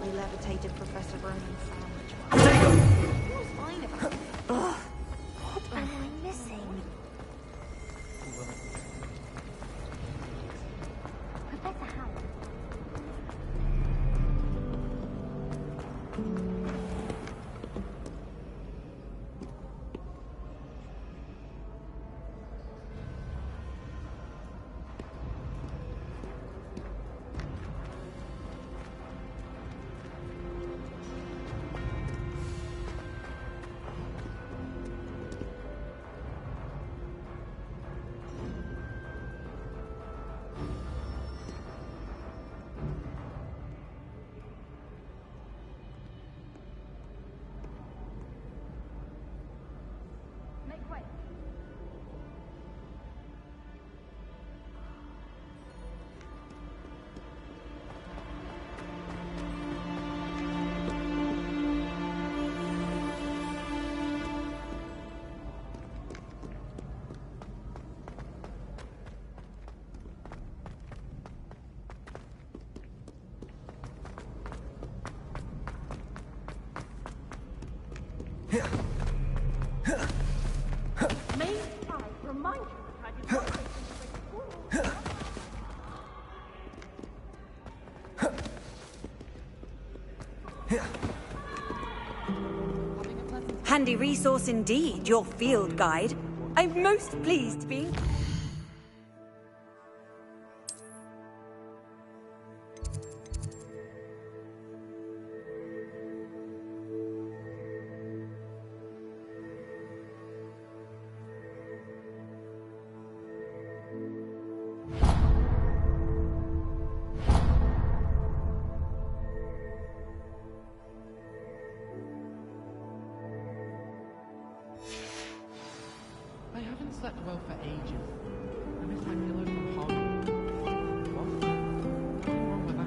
accidentally levitated Professor Ronan's sandwich. He was fine about it. Ugh. What am I missing? Professor Howard. May I remind you that I did not Handy resource indeed, your field guide. I'm most pleased to be... I haven't slept well for ages. I miss my pillow from home. What? Nothing wrong with that.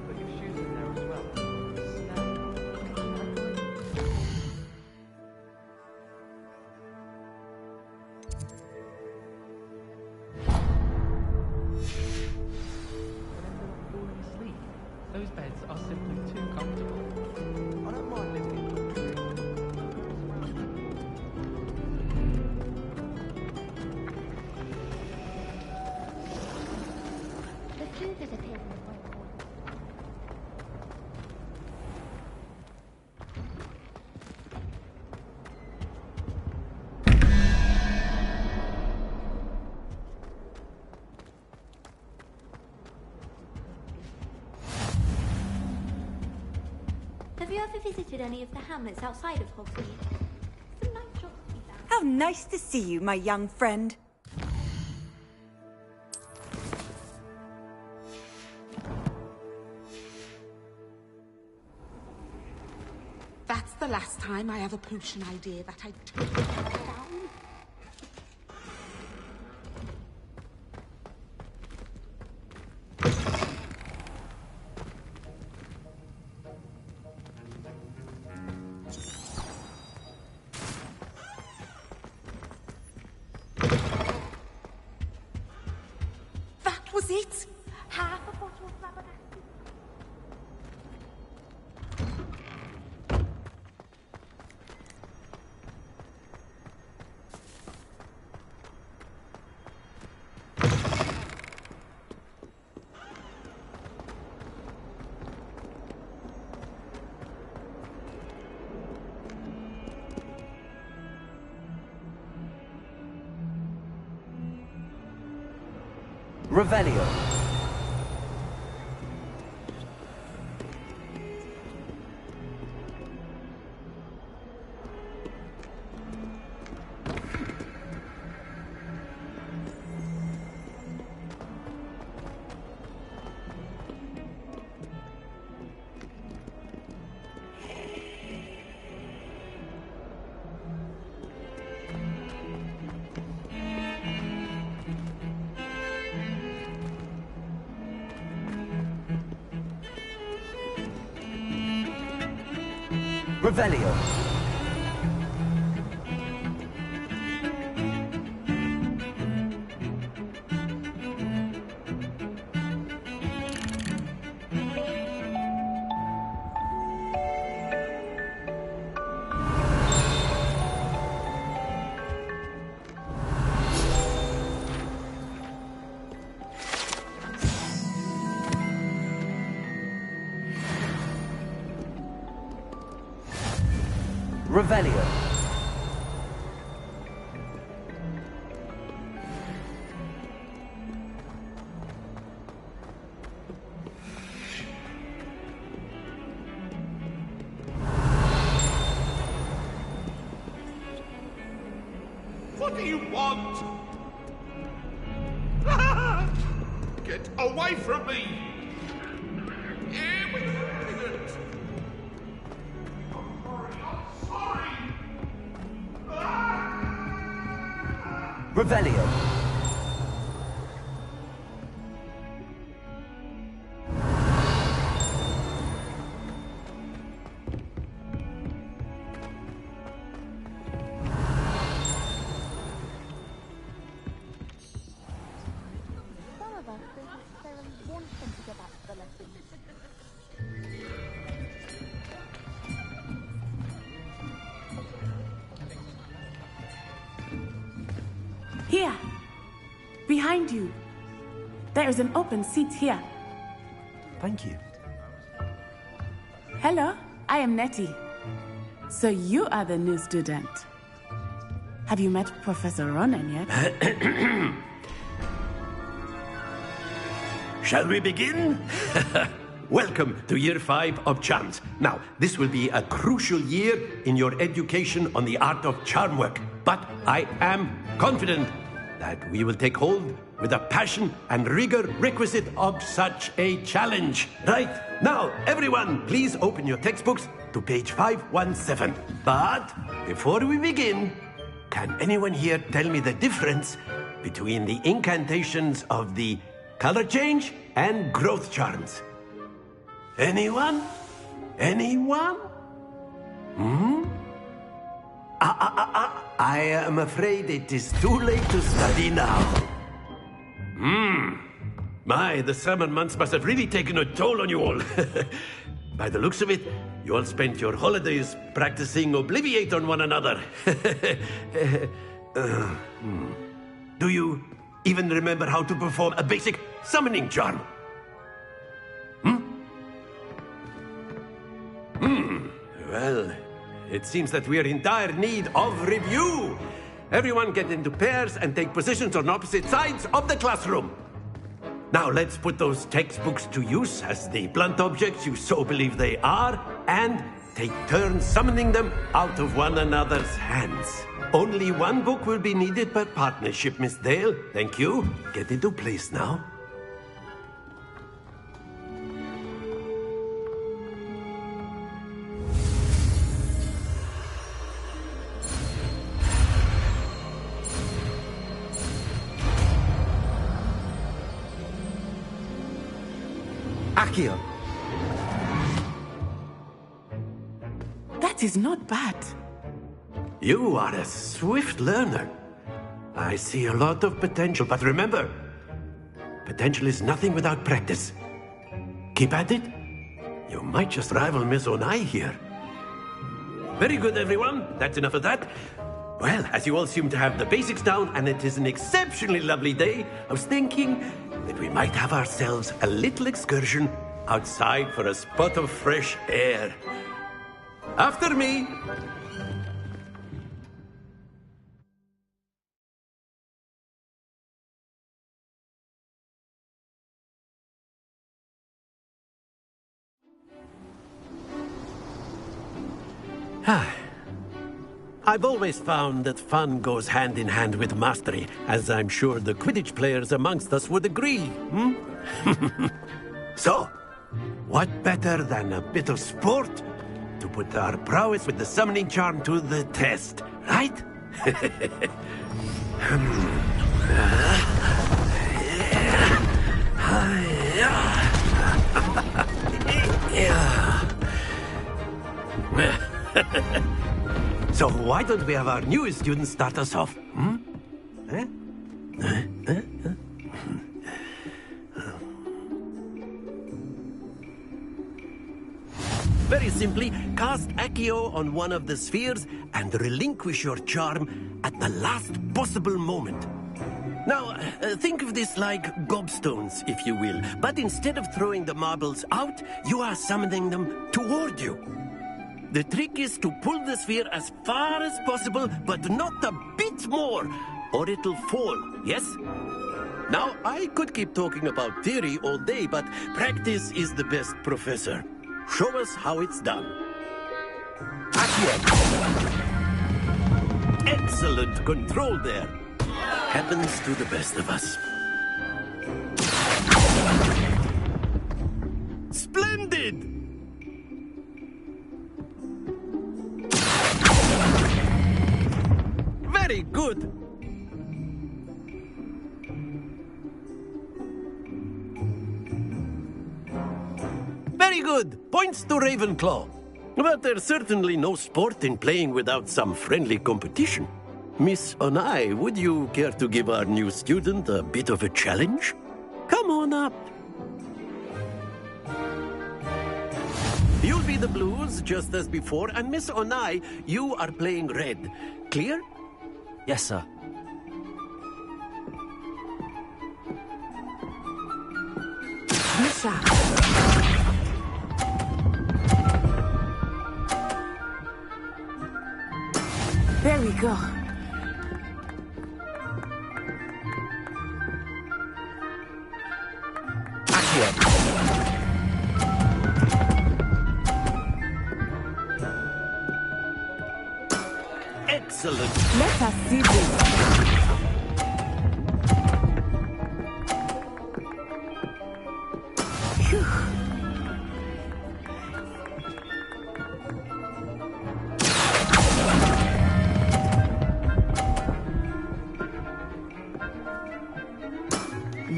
Put your shoes in there as well. Falling asleep. Those beds are simply too comfortable. I don't mind living in country. The food that appeared in the white wall. Have you ever visited any of the hamlets outside of Hogsmeade? Some nice shops to be found. How nice to see you, my young friend. That's the last time I have a potion idea that I totally down. That was it! Half a bottle of flabbergasted. Revelio. Revelio. Revelio. What do you want? Get away from me! Revelio. Some of us don't necessarily want them to go back to the lessons. Here! Behind you! There is an open seat here. Thank you. Hello, I am Nettie. So you are the new student. Have you met Professor Ronan yet? Shall we begin? Welcome to Year 5 of Charms. Now, this will be a crucial year in your education on the art of charm work. But I am confident that we will take hold with the passion and rigor requisite of such a challenge. Right, now, everyone, please open your textbooks to page 517. But before we begin, can anyone here tell me the difference between the incantations of the color change and growth charms? Anyone? Anyone? I am afraid it is too late to study now. My, the summer months must have really taken a toll on you all. By the looks of it, you all spent your holidays practicing Obliviate on one another. Do you even remember how to perform a basic summoning charm? Well, it seems that we are in dire need of review. Everyone get into pairs and take positions on opposite sides of the classroom. Now let's put those textbooks to use as the blunt objects you so believe they are, and take turns summoning them out of one another's hands. Only one book will be needed per partnership, Miss Dale. Thank you. Get into place now. Accio. That is not bad. You are a swift learner. I see a lot of potential, but remember, potential is nothing without practice. Keep at it. You might just rival Miss Onai here. Very good, everyone. That's enough of that. Well, as you all seem to have the basics down, and it is an exceptionally lovely day, I was thinking that we might have ourselves a little excursion outside for a spot of fresh air. After me. I've always found that fun goes hand in hand with mastery, as I'm sure the Quidditch players amongst us would agree. So, what better than a bit of sport to put our prowess with the summoning charm to the test, right? So why don't we have our newest student start us off? Eh? Very simply, cast Accio on one of the spheres and relinquish your charm at the last possible moment. Now, think of this like gobstones, if you will. But instead of throwing the marbles out, you are summoning them toward you. The trick is to pull the sphere as far as possible, but not a bit more, or it'll fall, yes? Now, I could keep talking about theory all day, but practice is the best professor. Show us how it's done. Accio. Excellent control there. Happens to the best of us. Splendid! Very good. Very good. Points to Ravenclaw. But there's certainly no sport in playing without some friendly competition. Miss Onai, would you care to give our new student a bit of a challenge? Come on up. You'll be the blues, just as before, and Miss Onai, you are playing red. Clear? Yes, sir. Misha. There we go. Excellent. Let us see this. Phew.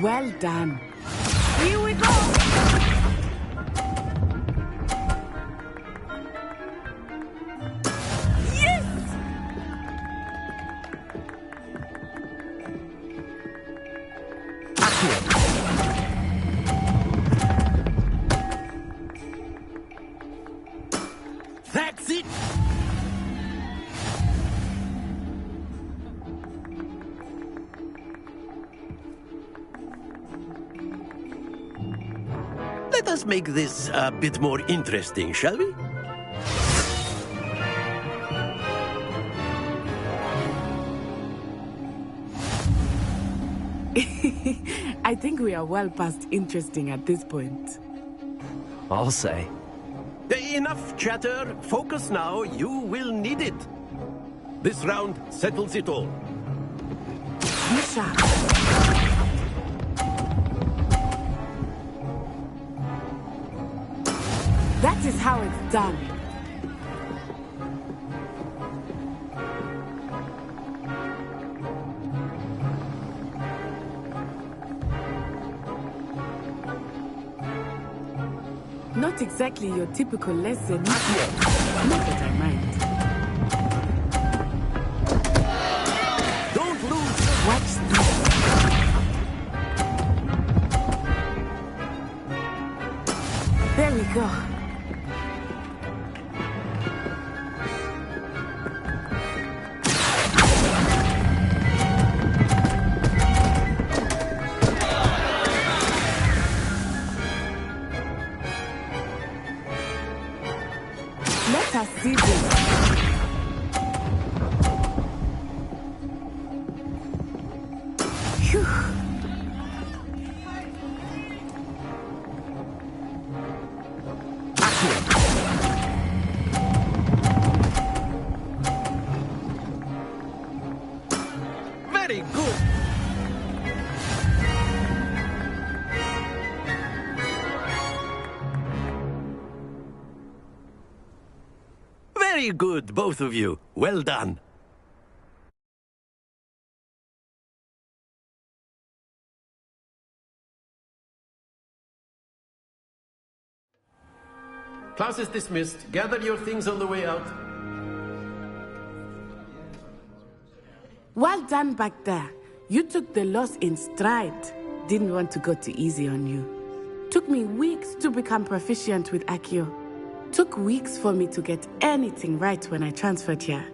Well done. Here we go. That's it! Let us make this a bit more interesting, shall we? I think we are well past interesting at this point. I'll say. Enough chatter. Focus now. You will need it. This round settles it all. Misha. That is how it's done. Not exactly your typical lesson. Not that I mind. Don't lose. Watch this. There we go. Let us see this. Phew. Very good. Very good, both of you. Well done. Class is dismissed. Gather your things on the way out. Well done back there. You took the loss in stride. Didn't want to go too easy on you. Took me weeks to become proficient with Accio. Took weeks for me to get anything right when I transferred here.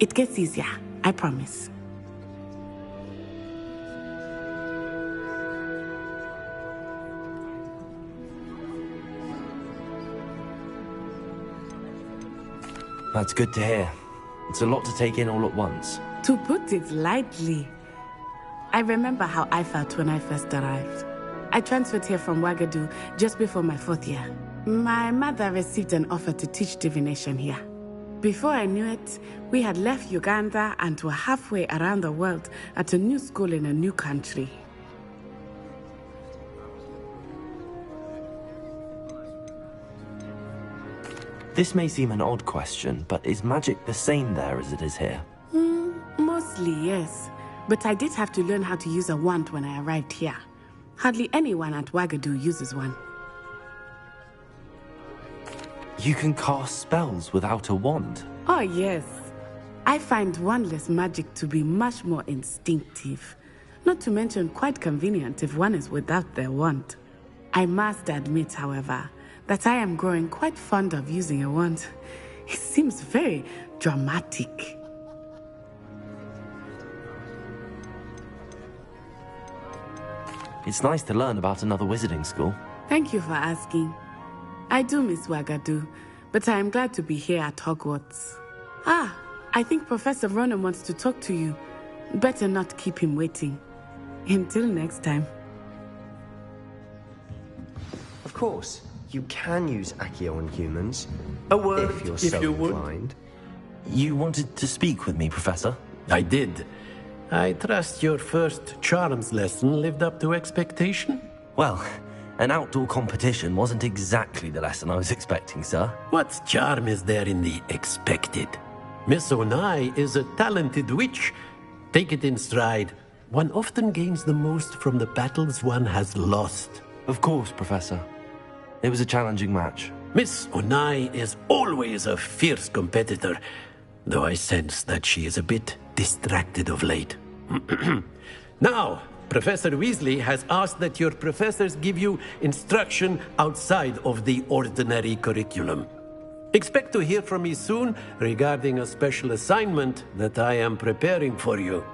It gets easier, I promise. That's good to hear. It's a lot to take in all at once. To put it lightly, I remember how I felt when I first arrived. I transferred here from Ouagadougou just before my 4th year. My mother received an offer to teach divination here. Before I knew it, we had left Uganda and were halfway around the world at a new school in a new country. This may seem an odd question, but is magic the same there as it is here? Mostly, yes. But I did have to learn how to use a wand when I arrived here. Hardly anyone at Ouagadougou uses one. You can cast spells without a wand? Oh, yes. I find wandless magic to be much more instinctive. Not to mention quite convenient if one is without their wand. I must admit, however, that I am growing quite fond of using a wand. It seems very dramatic. It's nice to learn about another wizarding school. Thank you for asking. I do miss Ouagadougou, but I am glad to be here at Hogwarts. I think Professor Ronan wants to talk to you. Better not keep him waiting. Until next time. Of course, you can use Accio on humans. A word, if you're if so you would. inclined. You wanted to speak with me, Professor? I did. I trust your first charms lesson lived up to expectation? Well, an outdoor competition wasn't exactly the lesson I was expecting, sir. What charm is there in the expected? Miss Onai is a talented witch. Take it in stride. One often gains the most from the battles one has lost. Of course, Professor. It was a challenging match. Miss Onai is always a fierce competitor, though I sense that she is a bit distracted of late. Now, Professor Weasley has asked that your professors give you instruction outside of the ordinary curriculum. Expect to hear from me soon regarding a special assignment that I am preparing for you.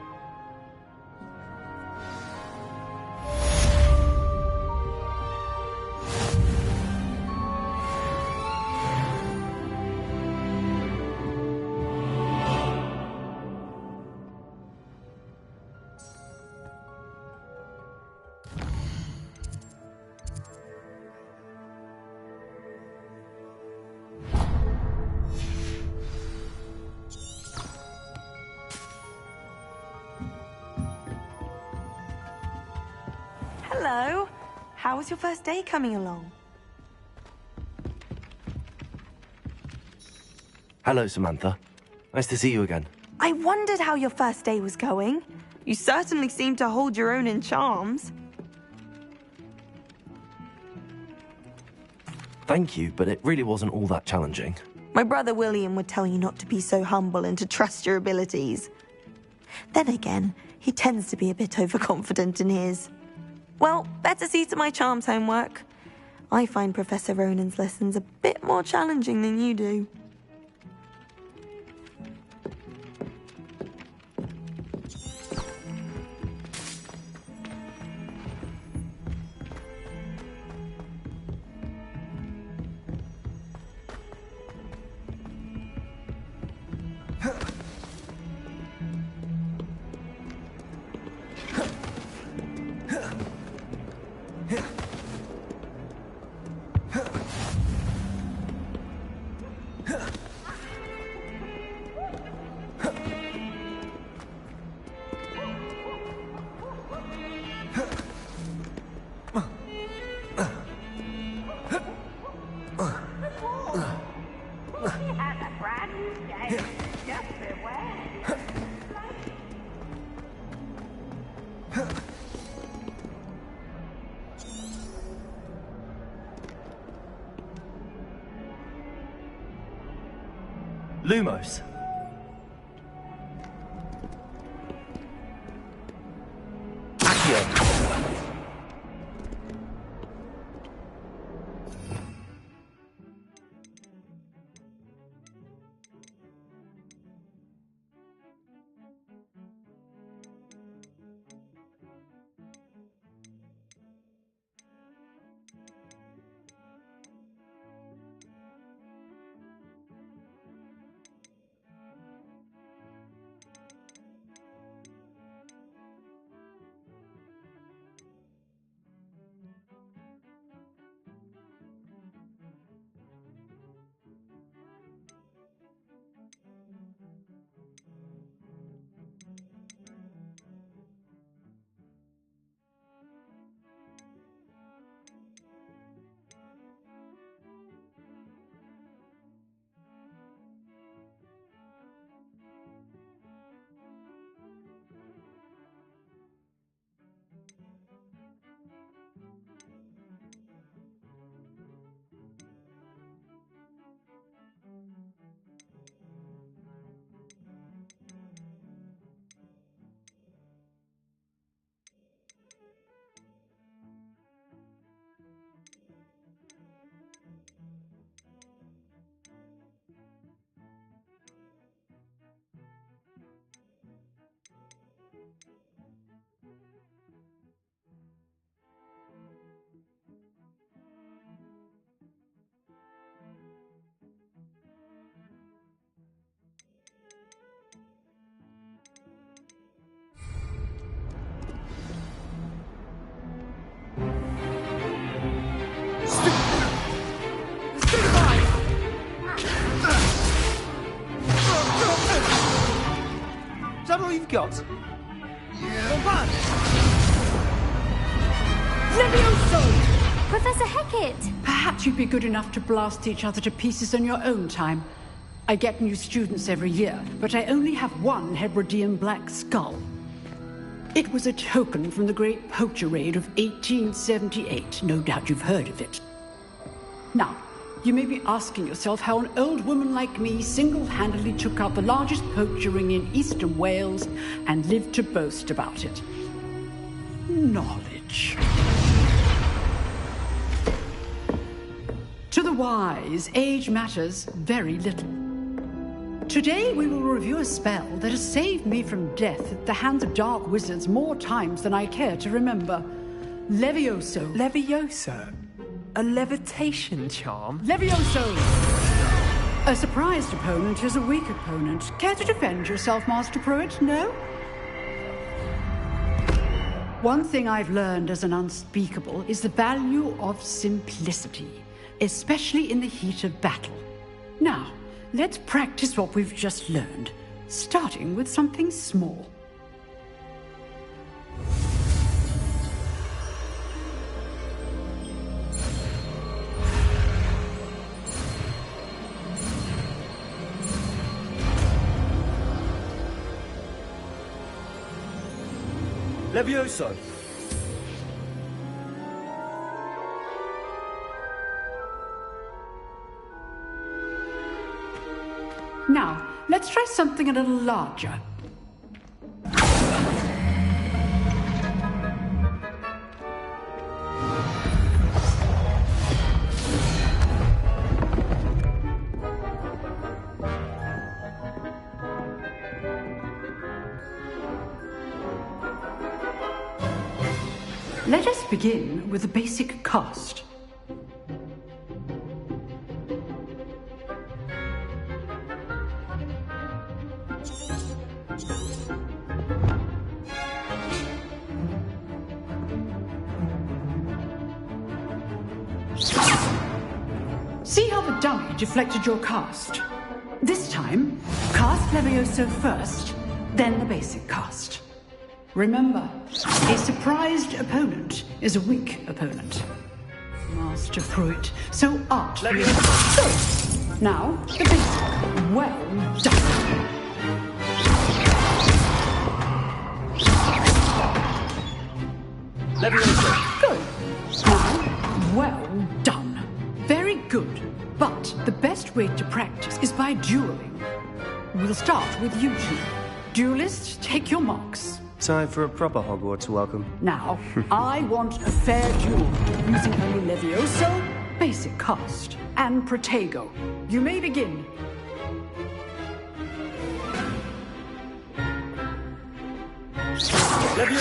Hello. How was your first day coming along? Hello, Samantha. Nice to see you again. I wondered how your first day was going. You certainly seem to hold your own in charms. Thank you, but it really wasn't all that challenging. My brother William would tell you not to be so humble and to trust your abilities. Then again, he tends to be a bit overconfident in his. Well, better see to my charms homework. I find Professor Ronan's lessons a bit more challenging than you do. Lumos. all you've got? Levioso! Professor Hackett! Perhaps you'd be good enough to blast each other to pieces on your own time. I get new students every year, but I only have one Hebridean black skull. It was a token from the Great Poacher Raid of 1878. No doubt you've heard of it. Now, you may be asking yourself how an old woman like me single-handedly took out the largest poacher ring in eastern Wales and lived to boast about it. Knowledge. To the wise, age matters very little. Today we will review a spell that has saved me from death at the hands of dark wizards more times than I care to remember. Levioso. Levioso? A levitation charm? Levioso! A surprised opponent is a weak opponent. Care to defend yourself, Master Pruitt? No? One thing I've learned as an unspeakable is the value of simplicity, especially in the heat of battle. Now, let's practice what we've just learned, starting with something small. Levioso! Now, let's try something a little larger. Let us begin with the basic cast. See how the dummy deflected your cast? This time, cast Levioso first, then the basic cast. Remember, a surprised opponent is a weak opponent. Master Pruitt, so artfully. So, now, the basic. Well done. Levioso! Good. Now, well done. Very good. But the best way to practice is by dueling. We'll start with you two. Duelists, take your marks. Time for a proper Hogwarts welcome. Now, I want a fair duel, using only Levioso, basic cast, and Protego. You may begin. Lucky.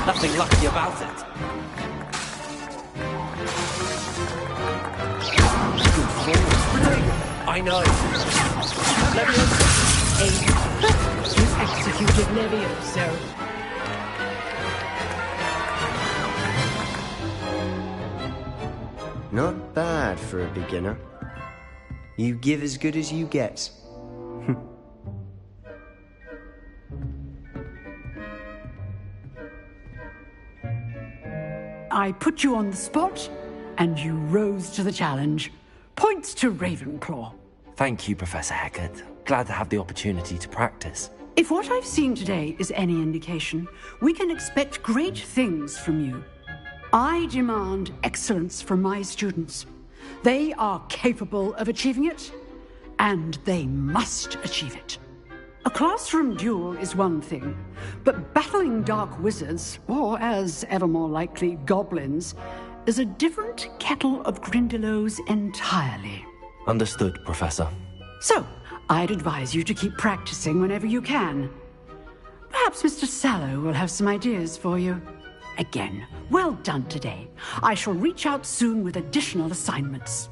Nothing lucky about it. Good forward. I know. Levioso. You executed Levioso. Not bad for a beginner. You give as good as you get. I put you on the spot, and you rose to the challenge. Points to Ravenclaw. Thank you, Professor Hackett. Glad to have the opportunity to practice. If what I've seen today is any indication, we can expect great things from you. I demand excellence from my students. They are capable of achieving it, and they must achieve it. A classroom duel is one thing, but battling dark wizards, or as ever more likely, goblins, is a different kettle of Grindylows entirely. Understood, Professor. So, I'd advise you to keep practicing whenever you can. Perhaps Mr. Sallow will have some ideas for you. Again, well done today. I shall reach out soon with additional assignments.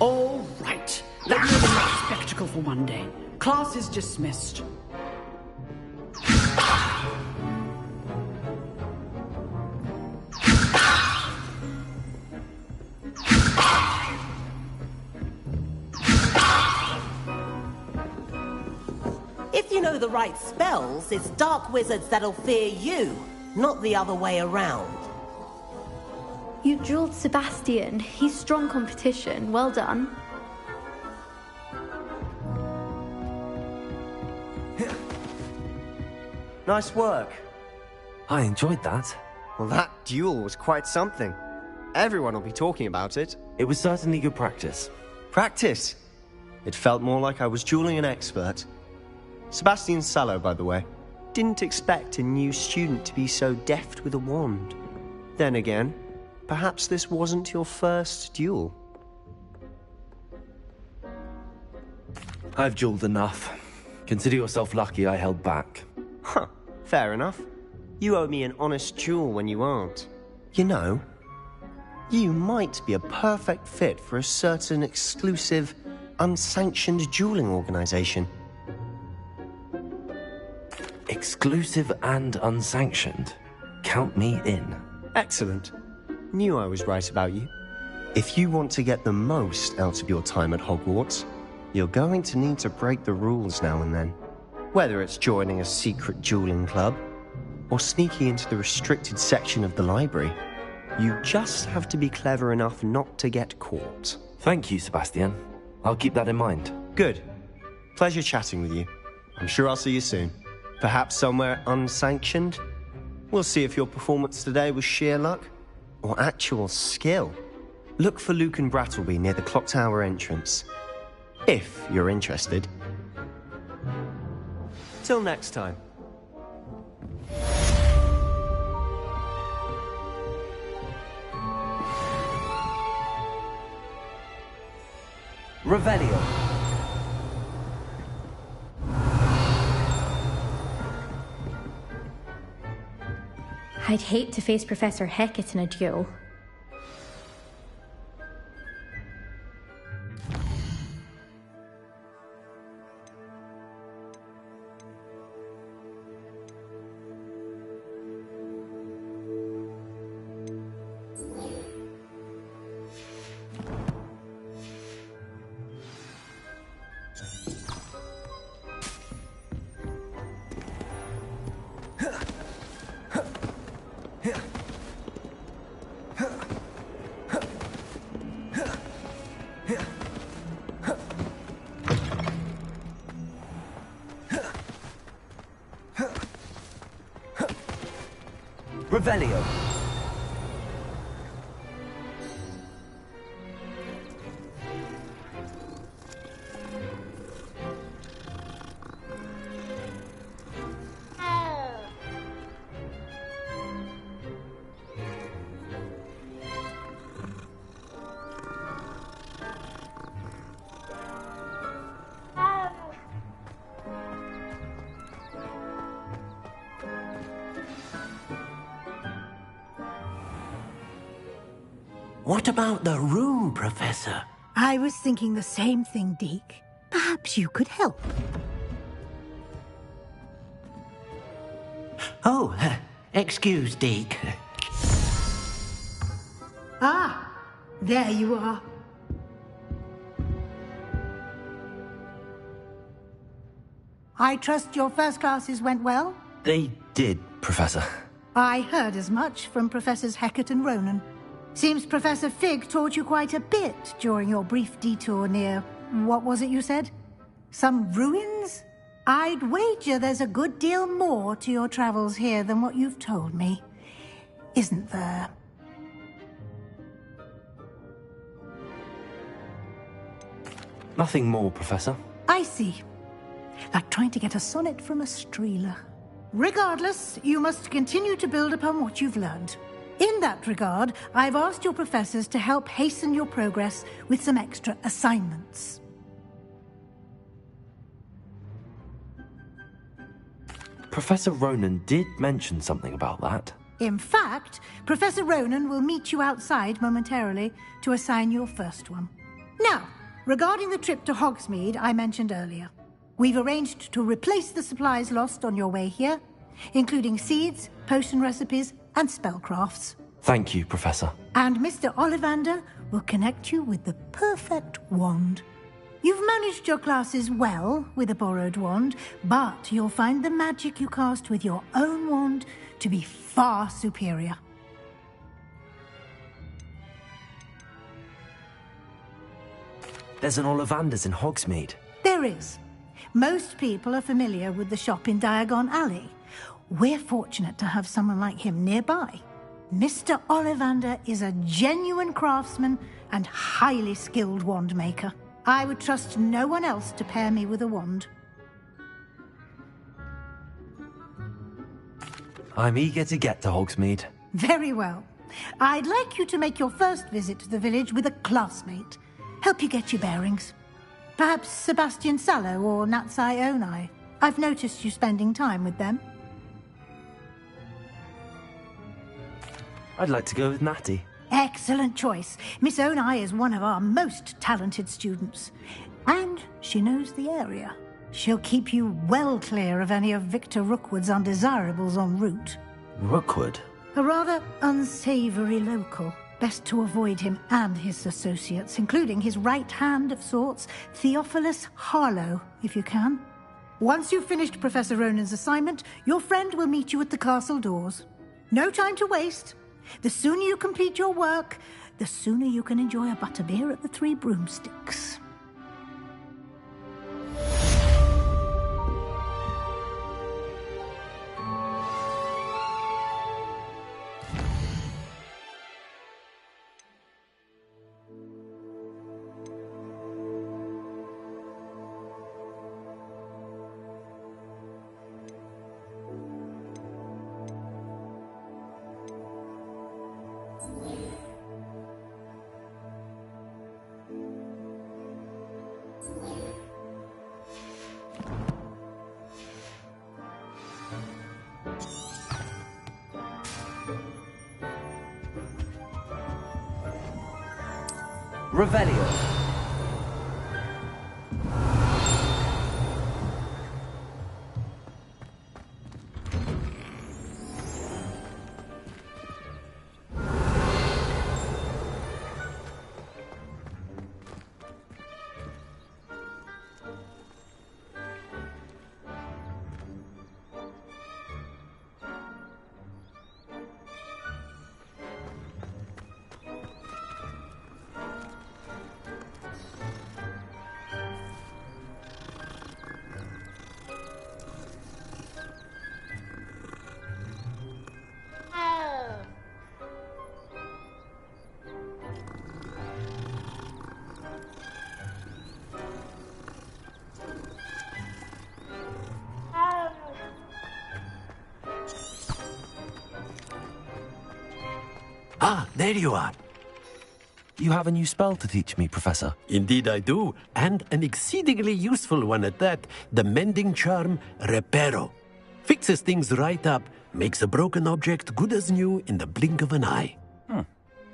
All right. That's enough spectacle for one day. Class is dismissed. If you know the right spells, it's dark wizards that'll fear you, not the other way around. You drilled Sebastian. He's strong competition. Well done. Nice work. I enjoyed that. Well, that duel was quite something. Everyone will be talking about it. It was certainly good practice. Practice? It felt more like I was dueling an expert. Sebastian Sallow, by the way. Didn't expect a new student to be so deft with a wand. Then again, perhaps this wasn't your first duel. I've dueled enough. Consider yourself lucky I held back. Huh, fair enough. You owe me an honest duel when you aren't. You know, you might be a perfect fit for a certain exclusive, unsanctioned dueling organization. Exclusive and unsanctioned. Count me in. Excellent. Knew I was right about you. If you want to get the most out of your time at Hogwarts, you're going to need to break the rules now and then. Whether it's joining a secret dueling club, or sneaking into the restricted section of the library, you just have to be clever enough not to get caught. Thank you, Sebastian. I'll keep that in mind. Good. Pleasure chatting with you. I'm sure I'll see you soon. Perhaps somewhere unsanctioned? We'll see if your performance today was sheer luck or actual skill. Look for Luke and Brattleby near the clock tower entrance, if you're interested. Till next time. Revelio. I'd hate to face Professor Hecat in a duel. Revelio. What about the room, Professor? I was thinking the same thing, Deke. Perhaps you could help. Oh, excuse, Deke. Ah, there you are. I trust your first classes went well? They did, Professor. I heard as much from Professors Hecat and Ronan. Seems Professor Fig taught you quite a bit during your brief detour near... what was it you said? Some ruins? I'd wager there's a good deal more to your travels here than what you've told me. Isn't there? Nothing more, Professor. I see. Like trying to get a sonnet from a streeler. Regardless, you must continue to build upon what you've learned. In that regard, I've asked your professors to help hasten your progress with some extra assignments. Professor Ronan did mention something about that. In fact, Professor Ronan will meet you outside momentarily to assign your first one. Now, regarding the trip to Hogsmeade I mentioned earlier, we've arranged to replace the supplies lost on your way here, including seeds, potion recipes, and spellcrafts. Thank you, Professor. And Mr. Ollivander will connect you with the perfect wand. You've managed your classes well with a borrowed wand, but you'll find the magic you cast with your own wand to be far superior. There's an Ollivander's in Hogsmeade. There is. Most people are familiar with the shop in Diagon Alley. We're fortunate to have someone like him nearby. Mr. Ollivander is a genuine craftsman and highly skilled wand maker. I would trust no one else to pair me with a wand. I'm eager to get to Hogsmeade. Very well. I'd like you to make your first visit to the village with a classmate. Help you get your bearings. Perhaps Sebastian Sallow or Natsai Onai. I've noticed you spending time with them. I'd like to go with Natty. Excellent choice. Miss Onai is one of our most talented students. And she knows the area. She'll keep you well clear of any of Victor Rookwood's undesirables en route. Rookwood? A rather unsavory local. Best to avoid him and his associates, including his right hand of sorts, Theophilus Harlow, if you can. Once you've finished Professor Ronan's assignment, your friend will meet you at the castle doors. No time to waste. The sooner you complete your work, the sooner you can enjoy a butterbeer at the Three Broomsticks. Revelio. Ah, there you are. You have a new spell to teach me, Professor. Indeed I do, and an exceedingly useful one at that. The mending charm, Reparo. Fixes things right up, makes a broken object good as new in the blink of an eye.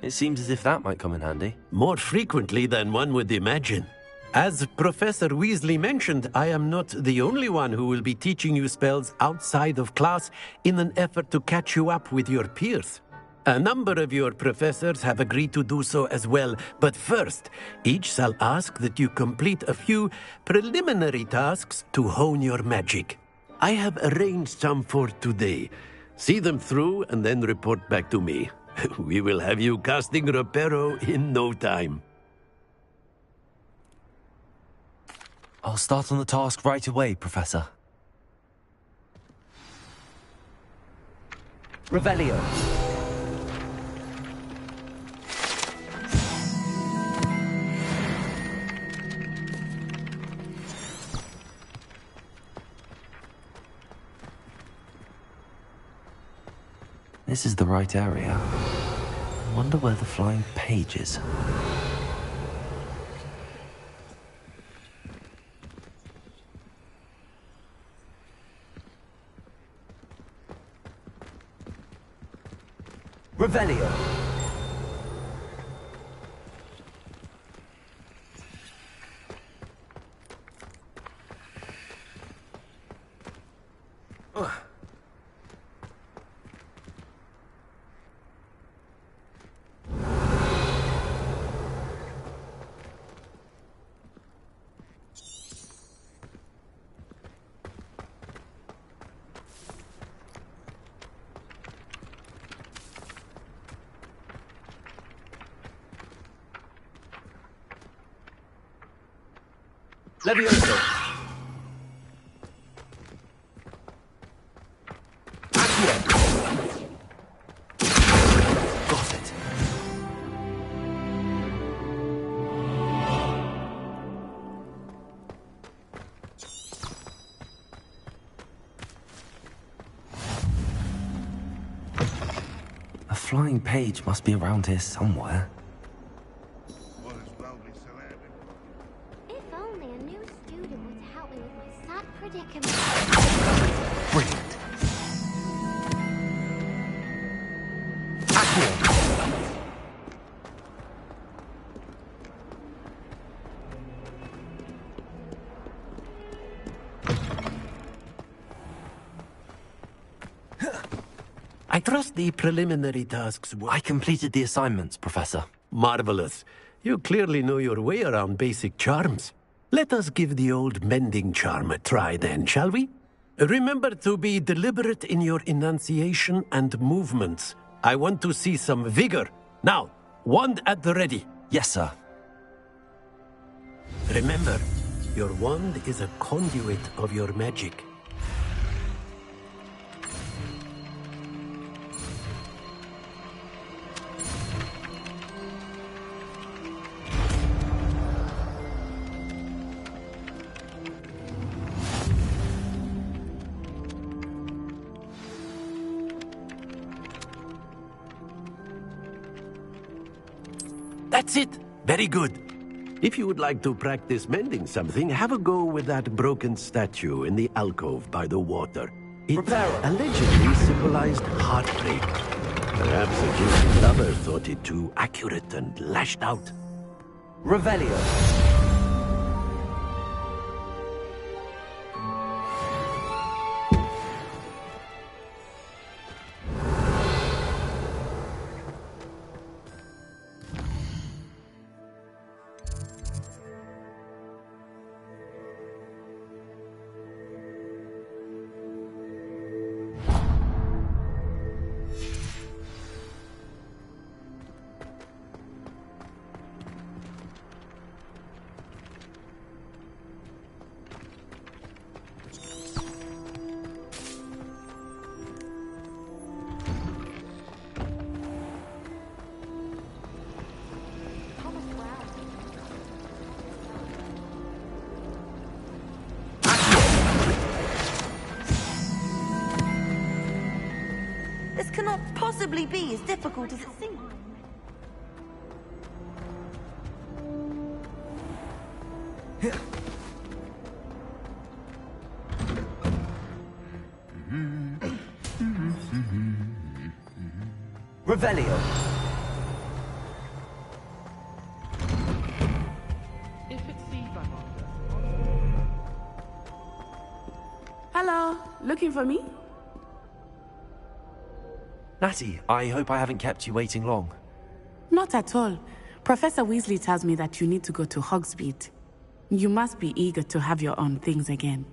It seems as if that might come in handy. More frequently than one would imagine. As Professor Weasley mentioned, I am not the only one who will be teaching you spells outside of class in an effort to catch you up with your peers. A number of your professors have agreed to do so as well, but first, each shall ask that you complete a few preliminary tasks to hone your magic. I have arranged some for today. See them through and then report back to me. We will have you casting Reparo in no time. I'll start on the task right away, Professor. Revelio. This is the right area. I wonder where the flying page is. Revelio. Levioso! Got it. A flying page must be around here somewhere. If only a new student would help me with my sad predicament. Brilliant. I trust the preliminary tasks were... I completed the assignments, Professor. Marvelous. You clearly know your way around basic charms. Let us give the old mending charm a try then, shall we? Remember to be deliberate in your enunciation and movements. I want to see some vigor. Now, wand at the ready. Yes, sir. Remember, your wand is a conduit of your magic. That's it. Very good. If you would like to practice mending something, have a go with that broken statue in the alcove by the water. It allegedly symbolized heartbreak. Perhaps a guilty lover thought it too accurate and lashed out. Revelio. This cannot possibly be as difficult as it seems. Revelio. If it sees I'm after. Hello, looking for me? Natty, I hope I haven't kept you waiting long. Not at all. Professor Weasley tells me that you need to go to Hogsmeade. You must be eager to have your own things again.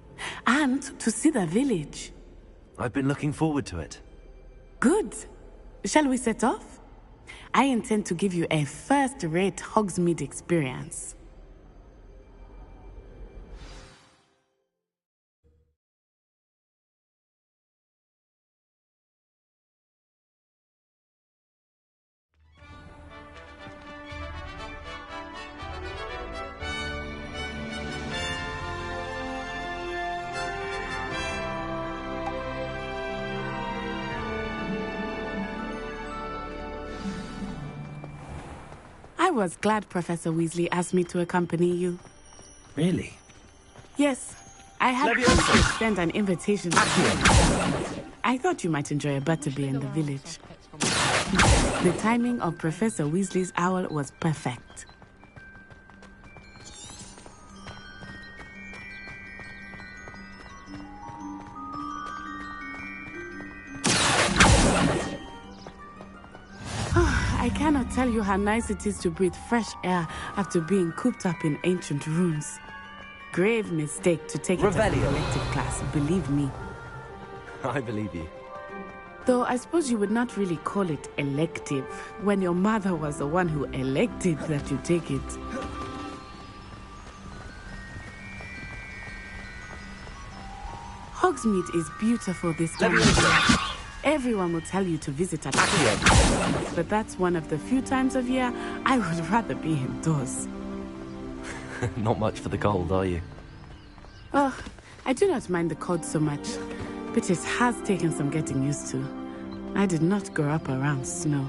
And to see the village. I've been looking forward to it. Good. Shall we set off? I intend to give you a first-rate Hogsmeade experience. I was glad Professor Weasley asked me to accompany you. Really? Yes, I had to extend an invitation to you. I thought you might enjoy a butterbeer in the village. The timing of Professor Weasley's owl was perfect. I cannot tell you how nice it is to breathe fresh air after being cooped up in ancient rooms. Grave mistake to take it as an elective class, believe me. I believe you. Though I suppose you would not really call it elective when your mother was the one who elected that you take it. Hogsmeade is beautiful this time of year. Everyone will tell you to visit at Christmas, but that's one of the few times of year I would rather be indoors. Not much for the cold, are you? Oh, I do not mind the cold so much, but it has taken some getting used to. I did not grow up around snow.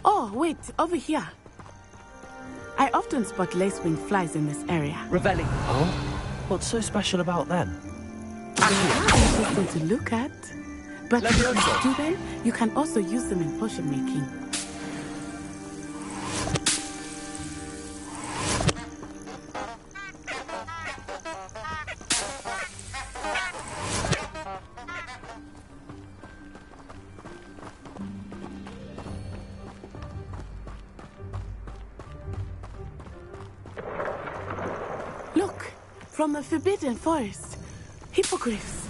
Oh, wait, over here. I often spot lacewing flies in this area. Revelling. Oh? What's so special about them? Interesting to look at. But if you do them, you can also use them in potion making. Look, from the Forbidden Forest. Hippogriffs.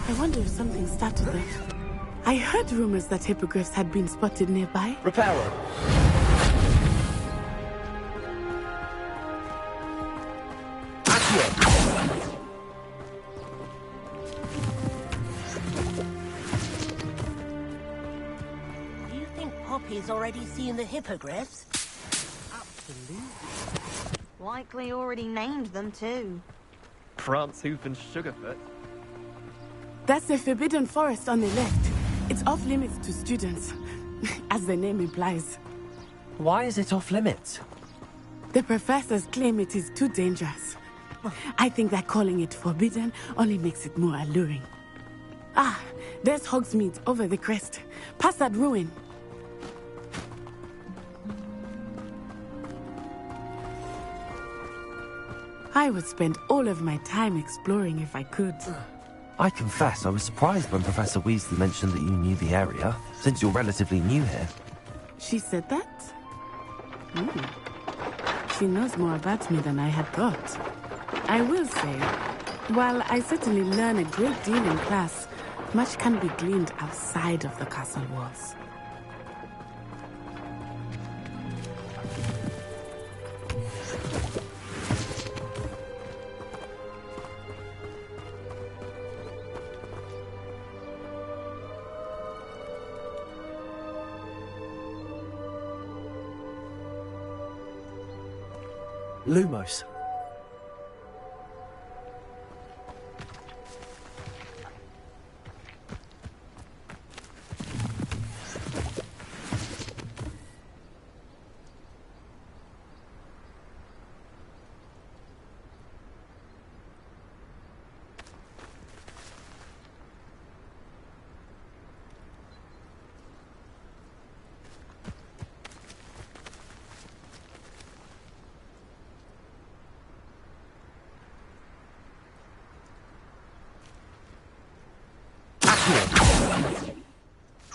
I wonder if something started them. I heard rumors that hippogriffs had been spotted nearby. Reparo. Do you think Poppy's already seen the hippogriffs? Absolutely. Likely already named them too. Prance, Hoof and Sugarfoot. That's the Forbidden Forest on the left. It's off limits to students, as the name implies. Why is it off limits? The professors claim it is too dangerous. I think that calling it forbidden only makes it more alluring. Ah, there's Hogsmeade over the crest. Past that ruin. I would spend all of my time exploring if I could. I confess I was surprised when Professor Weasley mentioned that you knew the area, since you're relatively new here. She said that? She knows more about me than I had thought. I will say, while I certainly learn a great deal in class, much can be gleaned outside of the castle walls. Lumos.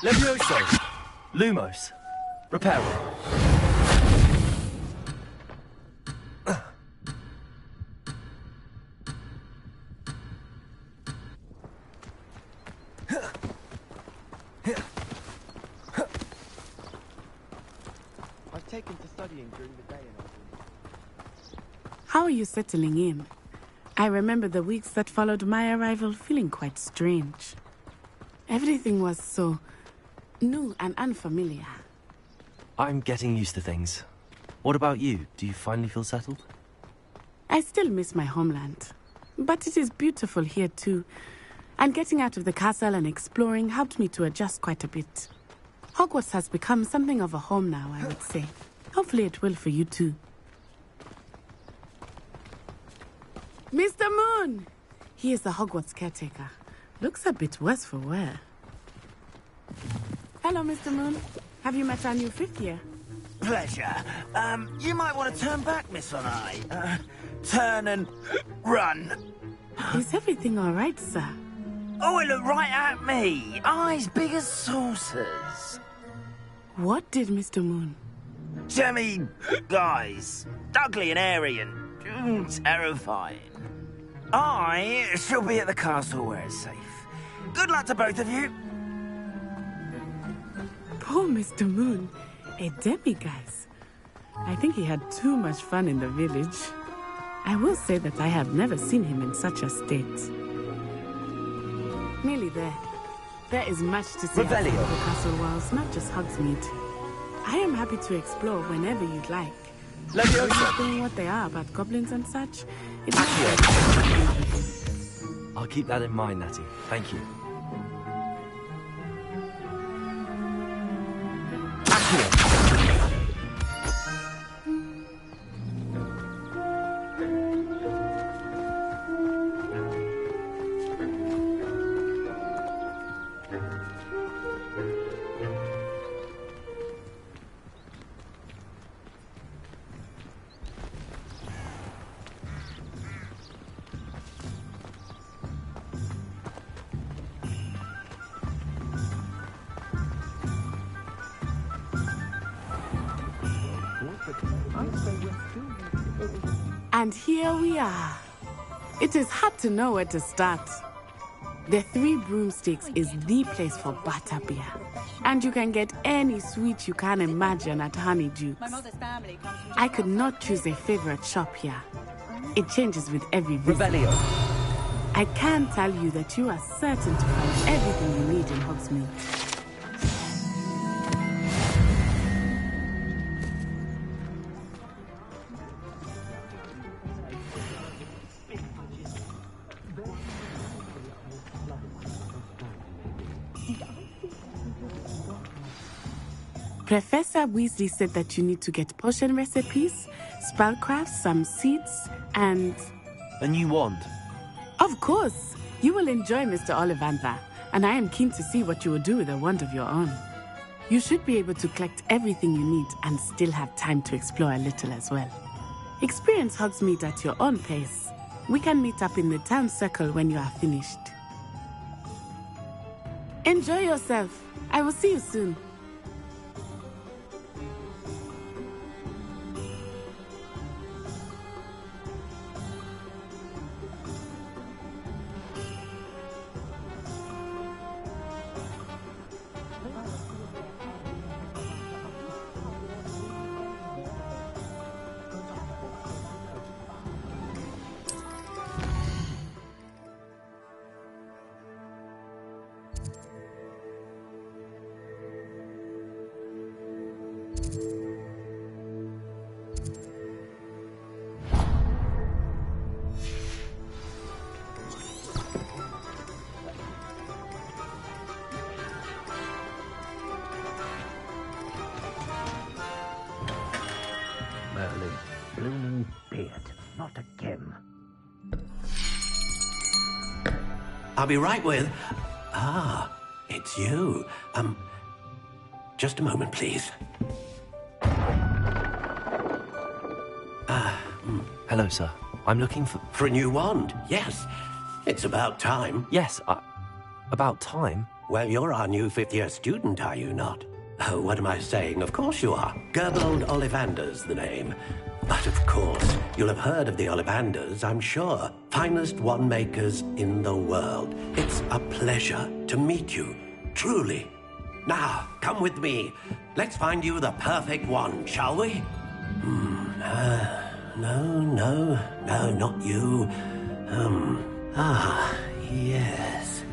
Levioso. Lumos. Reparo. I've taken to studying during the day and How are you settling in? I remember the weeks that followed my arrival feeling quite strange. Everything was so new and unfamiliar. I'm getting used to things. What about you? Do you finally feel settled? I still miss my homeland, but it is beautiful here too. And getting out of the castle and exploring helped me to adjust quite a bit. Hogwarts has become something of a home now, I would say. Hopefully it will for you too. Mr. Moon! He is the Hogwarts caretaker. Looks a bit worse for wear. Hello, Mr. Moon. Have you met our new fifth year? Pleasure. You might want to turn back, Miss Onai. Turn and run. Is everything all right, sir? Oh, it looked right at me. Eyes big as saucers. What did Mr. Moon? Jemmy, guys. Ugly and airy and terrifying. I shall be at the castle where it's safe. Good luck to both of you. Poor Mr. Moon. A demiguise? I think he had too much fun in the village. I will say that I have never seen him in such a state. Nearly there. There is much to see outside the castle walls, not just Hogsmeade. I am happy to explore whenever you'd like. Knowing what they are about goblins and such, it's I'll keep that in mind, Natty. Thank you. And here we are. It is hard to know where to start. The Three Broomsticks is the place for butterbeer. And you can get any sweet you can imagine at Honeydukes. I could not choose a favorite shop here. It changes with every visit. I can tell you that you are certain to find everything you need in Hogsmeade. Professor Weasley said that you need to get potion recipes, spellcrafts, some seeds, and... A new wand? Of course! You will enjoy Mr. Ollivander, and I am keen to see what you will do with a wand of your own. You should be able to collect everything you need and still have time to explore a little as well. Experience Hogsmeade at your own pace. We can meet up in the town circle when you are finished. Enjoy yourself. I will see you soon. Blooming beard. Not again. I'll be right with... Ah, it's you. Just a moment, please. Hello, sir. I'm looking for... For a new wand, yes. It's about time. Yes, about time? Well, you're our new fifth-year student, are you not? Oh, what am I saying? Of course you are. Gerbold Ollivander's the name. But of course, you'll have heard of the Ollivanders, I'm sure. Finest wand makers in the world. It's a pleasure to meet you, truly. Now, come with me. Let's find you the perfect wand, shall we? No, not you. Yes.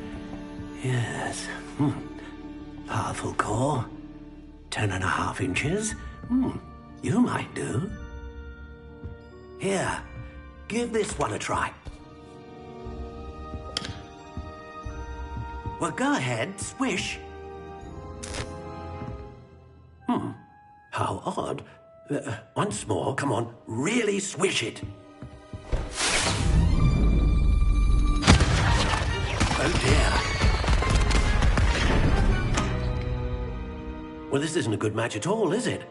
Powerful core. 10.5 inches. You might do. Here, give this one a try. Well, go ahead, swish. How odd. Once more, come on, really swish it. Oh dear. Well, this isn't a good match at all, is it?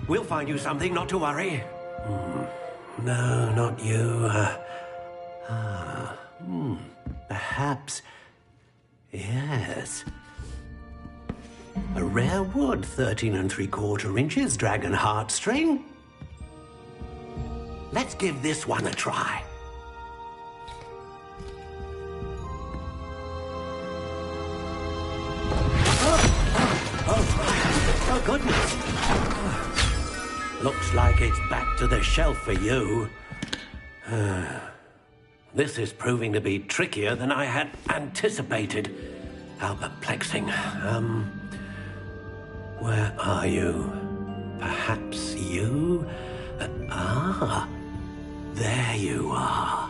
We'll find you something, not to worry. No, not you. Perhaps... Yes. A rare wood, 13 3/4 inches, dragon heartstring. Let's give this one a try. my goodness! Looks like it's back to the shelf for you. This is proving to be trickier than I had anticipated. How perplexing. Where are you? Perhaps you? There you are.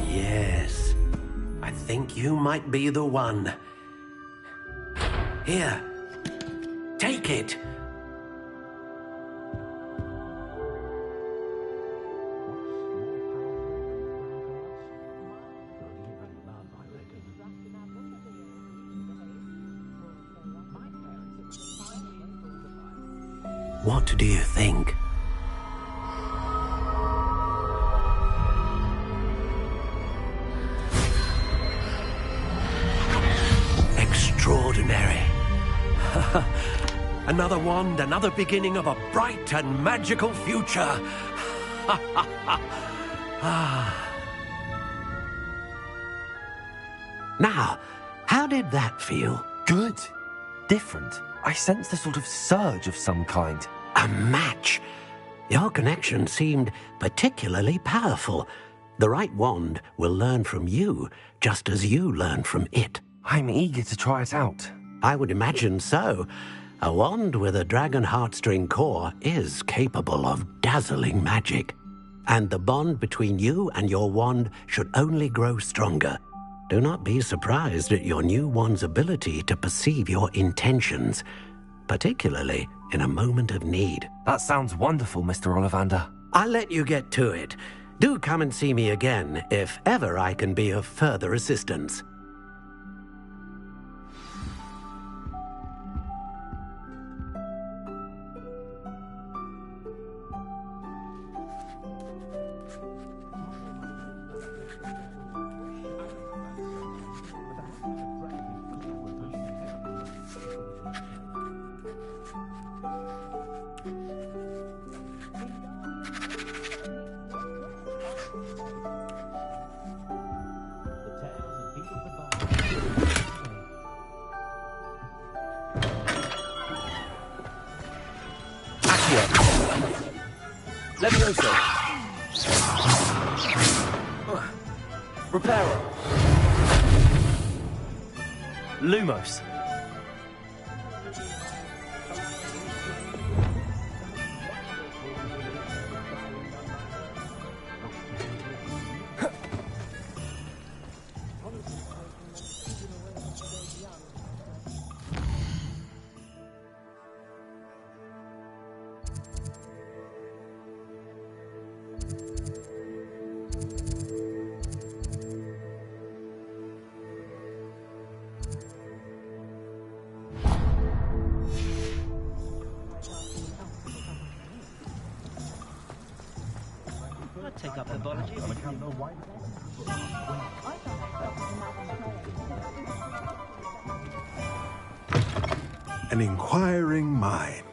Yes, I think you might be the one. Here, take it. What do you think? Extraordinary. Another wand, another beginning of a bright and magical future. Now, how did that feel? Good. Different. I sensed a sort of surge of some kind. A match. Your connection seemed particularly powerful. The right wand will learn from you, just as you learn from it. I'm eager to try it out. I would imagine so. A wand with a dragon heartstring core is capable of dazzling magic. And the bond between you and your wand should only grow stronger. Do not be surprised at your new wand's ability to perceive your intentions, particularly in a moment of need. That sounds wonderful, Mr. Ollivander. I'll let you get to it. Do come and see me again if ever I can be of further assistance. Levioso. Reparo. Lumos. Take up herbology. An inquiring mind.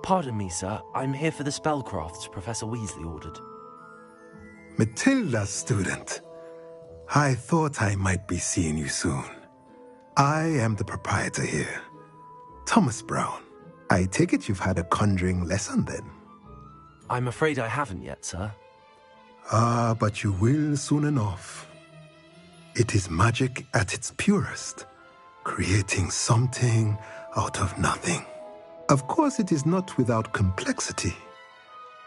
Pardon me, sir. I'm here for the spellcrafts Professor Weasley ordered. Matilda's student. I thought I might be seeing you soon. I am the proprietor here, Thomas Brown. I take it you've had a conjuring lesson then? I'm afraid I haven't yet, sir. But you will soon enough. It is magic at its purest, creating something out of nothing. Of course, it is not without complexity,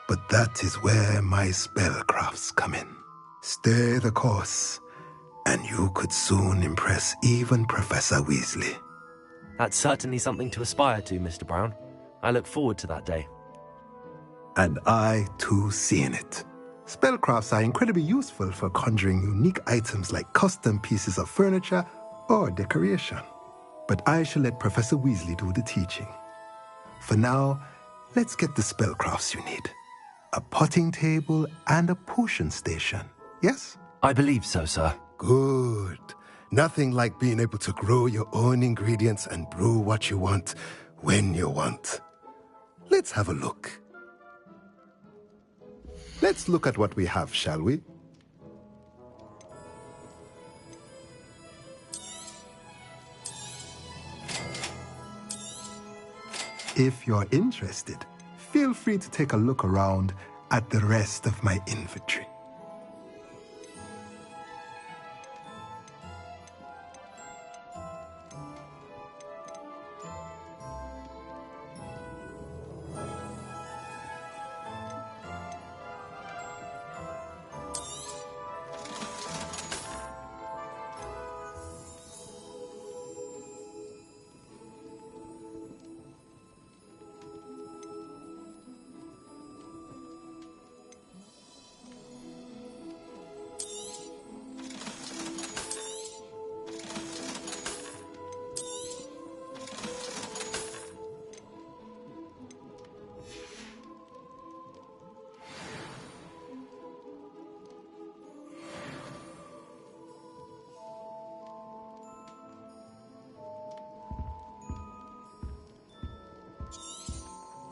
but that is where my spellcrafts come in. Stay the course, and you could soon impress even Professor Weasley. That's certainly something to aspire to, Mr. Brown. I look forward to that day. And I, too, see in it. Spellcrafts are incredibly useful for conjuring unique items like custom pieces of furniture or decoration. But I shall let Professor Weasley do the teaching. For now, let's get the spellcrafts you need. A potting table and a potion station, yes? I believe so, sir. Good. Nothing like being able to grow your own ingredients and brew what you want when you want. Let's have a look. Let's look at what we have, shall we? If you're interested, feel free to take a look around at the rest of my inventory.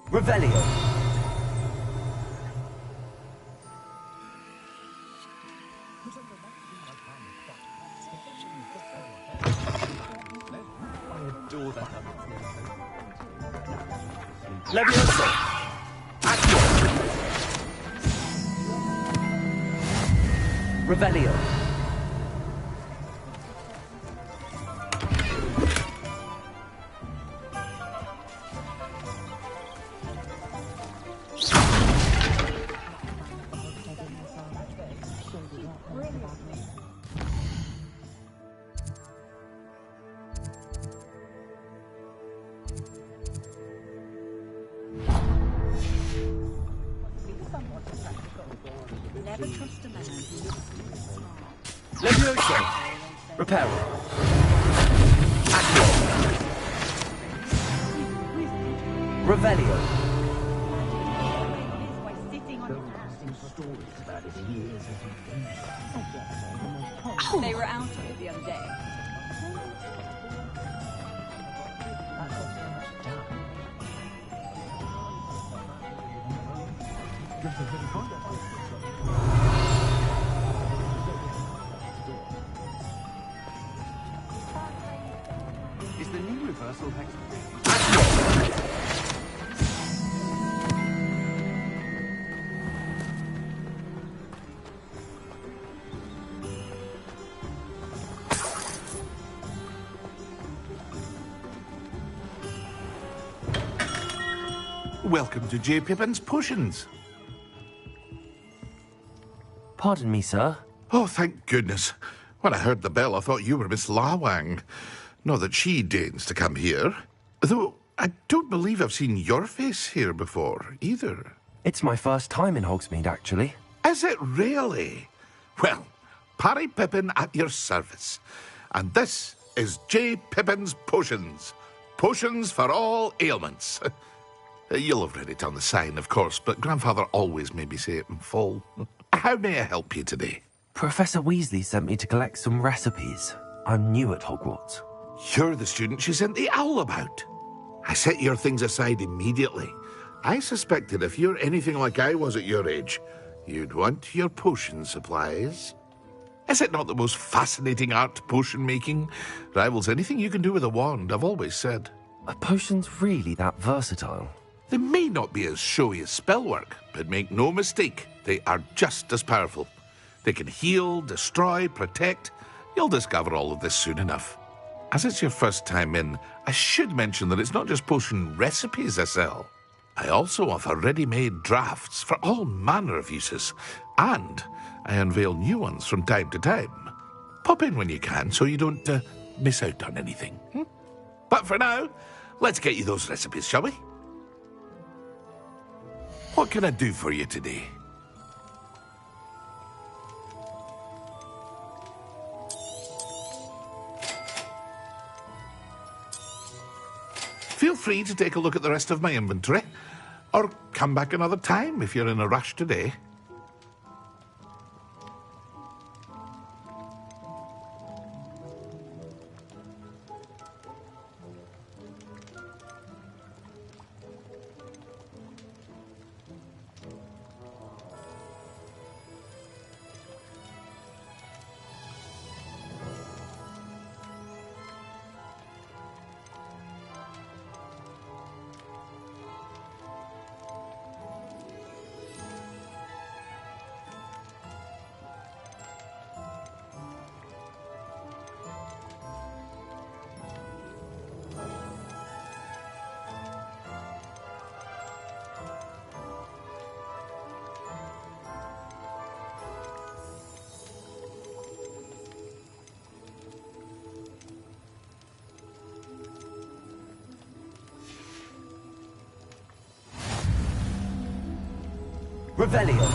Revelio. Levioso. Accio. Revelio. Never trust a man who looks smart. Levioso. Reparo. Accio. Revelio. They were out of it the other day. Is the new reversal hex? Welcome to J. Pippin's Potions. Pardon me, sir. Oh, thank goodness. When I heard the bell, I thought you were Miss Lawang. Not that she deigns to come here. Though I don't believe I've seen your face here before, either. It's my first time in Hogsmeade, actually. Is it really? Well, Parry Pippin at your service. And this is J. Pippin's Potions. Potions for all ailments. You'll have read it on the sign, of course, but Grandfather always made me say it in full. How may I help you today? Professor Weasley sent me to collect some recipes. I'm new at Hogwarts. You're the student she sent the owl about. I set your things aside immediately. I suspected if you're anything like I was at your age, you'd want your potion supplies. Is it not the most fascinating art, potion making? Rivals anything you can do with a wand, I've always said. Are potions really that versatile? They may not be as showy as spellwork, but make no mistake, they are just as powerful. They can heal, destroy, protect. You'll discover all of this soon enough. As it's your first time in, I should mention that it's not just potion recipes I sell. I also offer ready-made drafts for all manner of uses, and I unveil new ones from time to time. Pop in when you can so you don't miss out on anything. But for now, let's get you those recipes, shall we? What can I do for you today? Feel free to take a look at the rest of my inventory, or come back another time if you're in a rush today. Revelio.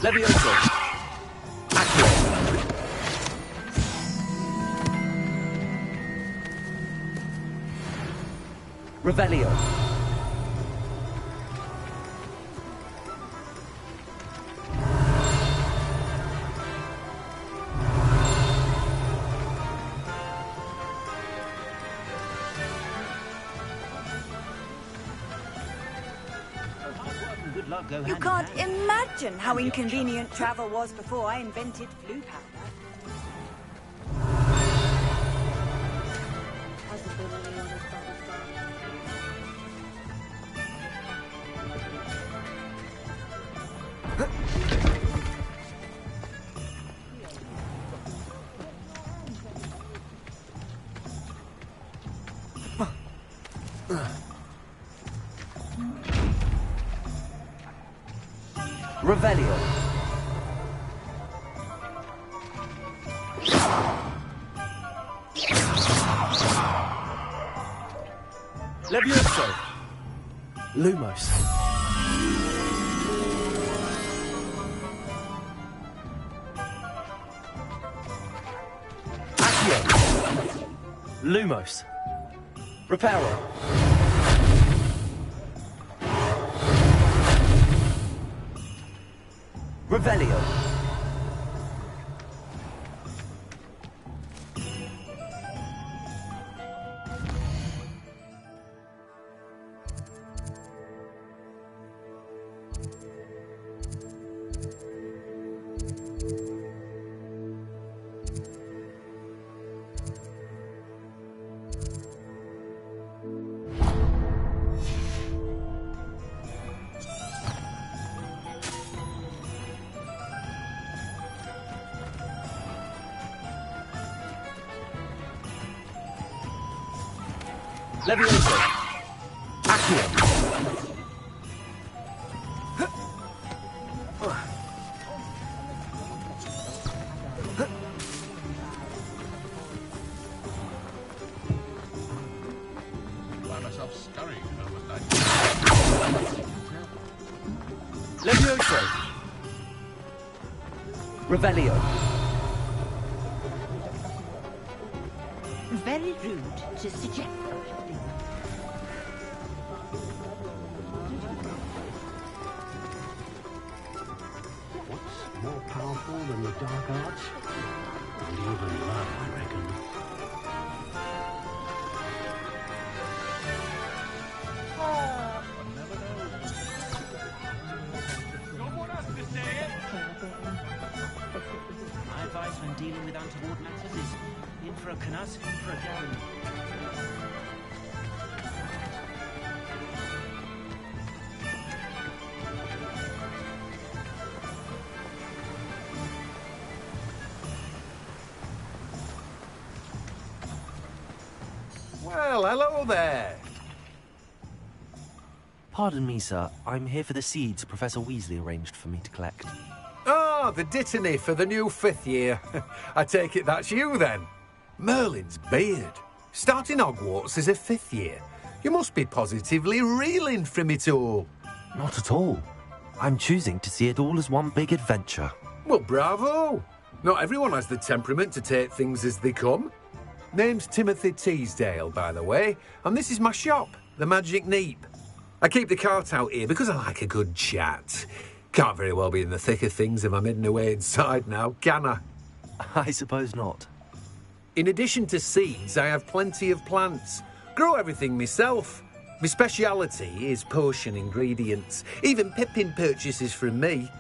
Levioso. Accio. Revelio. You can't imagine how inconvenient travel was before I invented flu powder. Revelio. Levioso. Lumos. Accio. Lumos. Reparo. Revelio. Levioso. Accio. Find myself scurrying home at night. Levioso. Revelio. Very rude to suggest. What's more powerful than the dark arts? And even love, I reckon. My advice when dealing with untoward matters is in for a canut, in for a gown. Well, hello there. Pardon me, sir. I'm here for the seeds Professor Weasley arranged for me to collect. Ah, the dittany for the new 5th year. I take it that's you, then. Merlin's beard. Starting Hogwarts as a 5th year. You must be positively reeling from it all. Not at all. I'm choosing to see it all as one big adventure. Well, bravo. Not everyone has the temperament to take things as they come. Name's Timothy Teasdale, by the way, and this is my shop, the Magic Neep. I keep the cart out here because I like a good chat. Can't very well be in the thick of things if I'm hidden away inside now, can I? I suppose not. In addition to seeds, I have plenty of plants. Grow everything myself. My speciality is potion ingredients. Even Pippin purchases from me.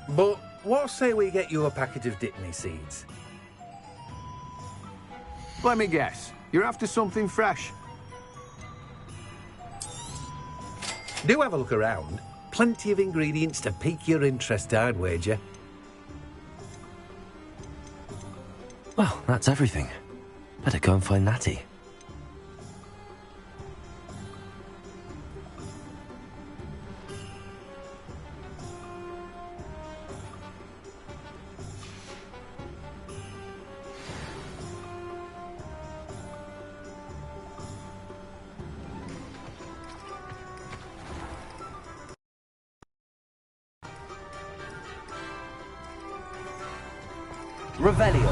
But what say we get you a packet of Dittany seeds? Let me guess. You're after something fresh. Do have a look around. Plenty of ingredients to pique your interest, I'd wager. Well, that's everything. Better go and find Natty. Revelio.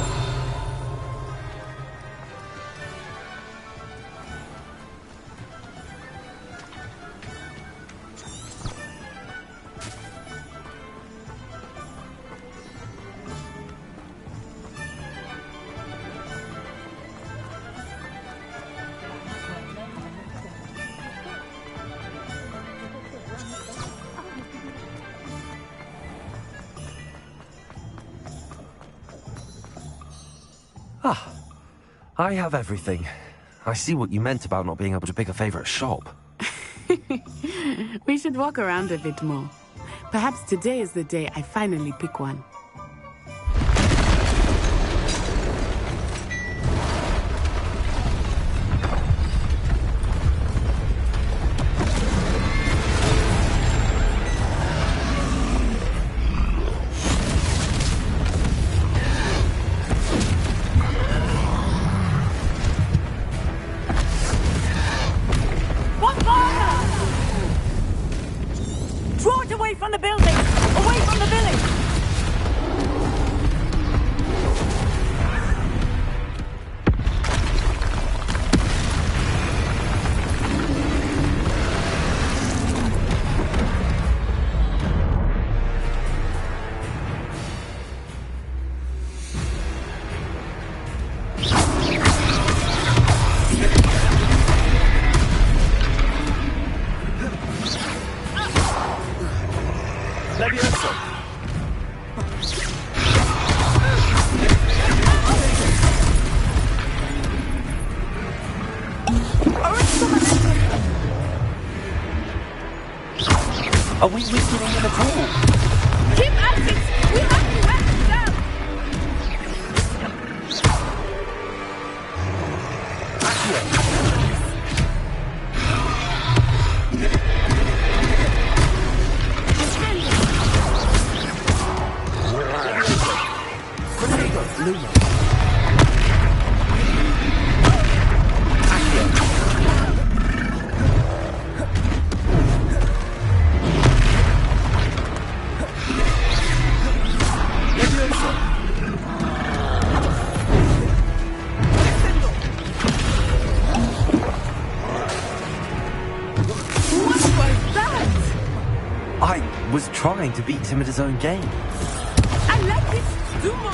Ah, I have everything. I see what you meant about not being able to pick a favorite shop. We should walk around a bit more. Perhaps today is the day I finally pick one. Draw it away from the building! Away from the village! Are we weakening them at all? Keep at it! We have to wrap it down! I was trying to beat him at his own game. I like it too much!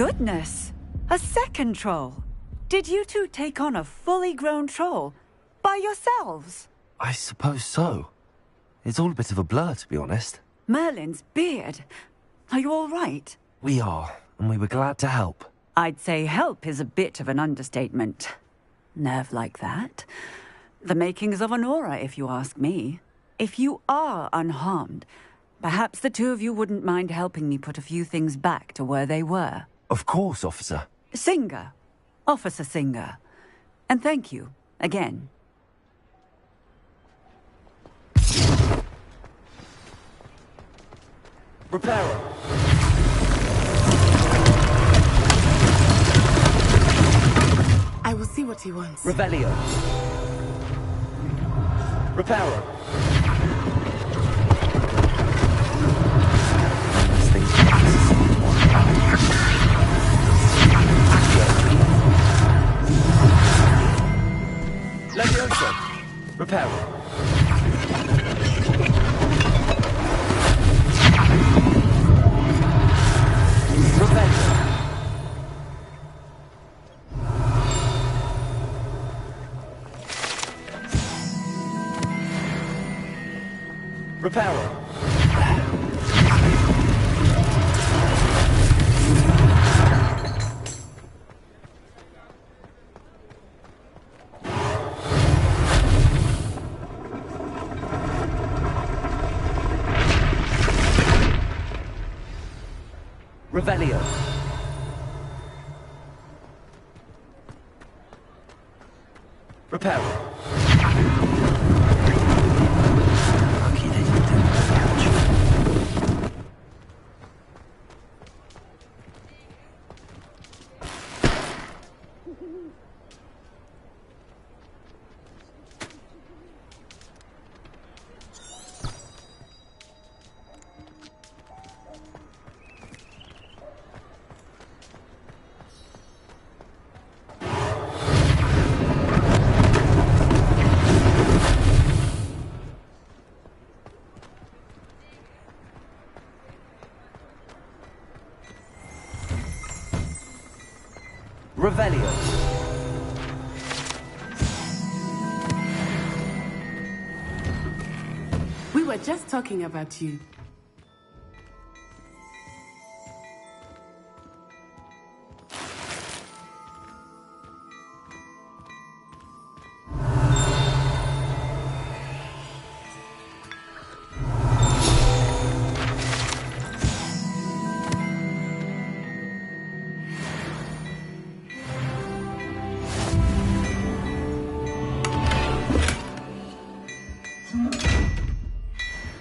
Goodness! A second troll! Did you two take on a fully grown troll? By yourselves? I suppose so. It's all a bit of a blur, to be honest. Merlin's beard. Are you all right? We are, and we were glad to help. I'd say help is a bit of an understatement. Nerve like that. The makings of an aura, if you ask me. If you are unharmed, perhaps the two of you wouldn't mind helping me put a few things back to where they were. Of course, officer. Singer. Officer Singer. And thank you, again. Repairer. I will see what he wants. Revelio. Repairer. Levioso. Repairer. Repairer. Revelio. Repairer. Revelio. We were just talking about you.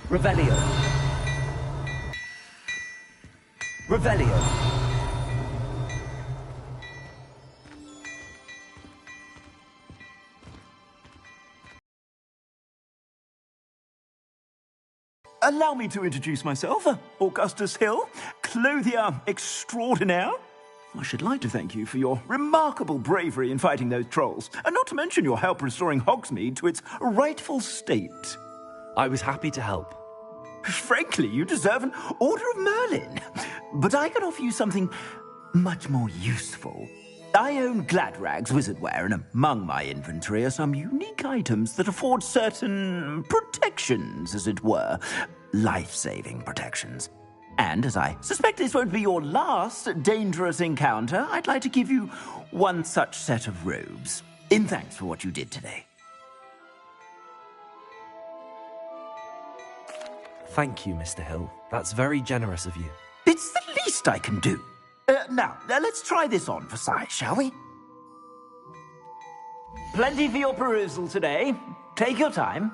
Revelio. Revelio. Allow me to introduce myself, Augustus Hill, clothier extraordinaire. I should like to thank you for your remarkable bravery in fighting those trolls, and not to mention your help restoring Hogsmeade to its rightful state. I was happy to help. Frankly, you deserve an Order of Merlin. But I can offer you something much more useful. I own Gladrag's wizardware, and among my inventory are some unique items that afford certain protections, as it were. Life-saving protections. And as I suspect this won't be your last dangerous encounter, I'd like to give you one such set of robes, in thanks for what you did today. Thank you, Mr. Hill. That's very generous of you. It's the least I can do. Now, let's try this on for size, shall we? Plenty for your perusal today. Take your time.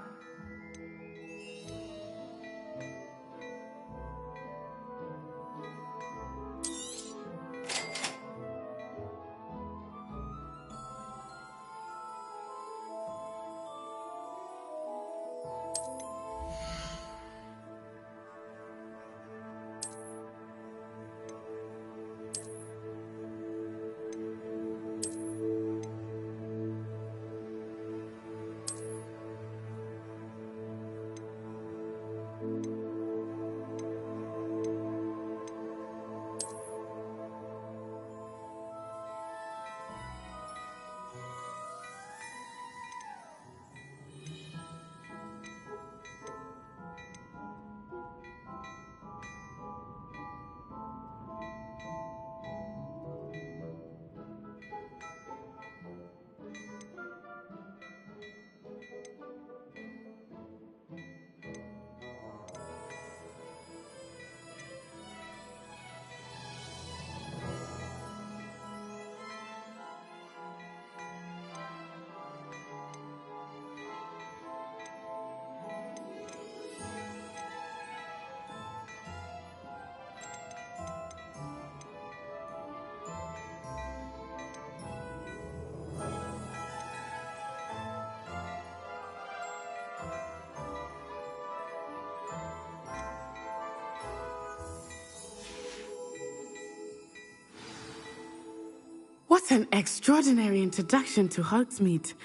What an extraordinary introduction to Hogsmeade.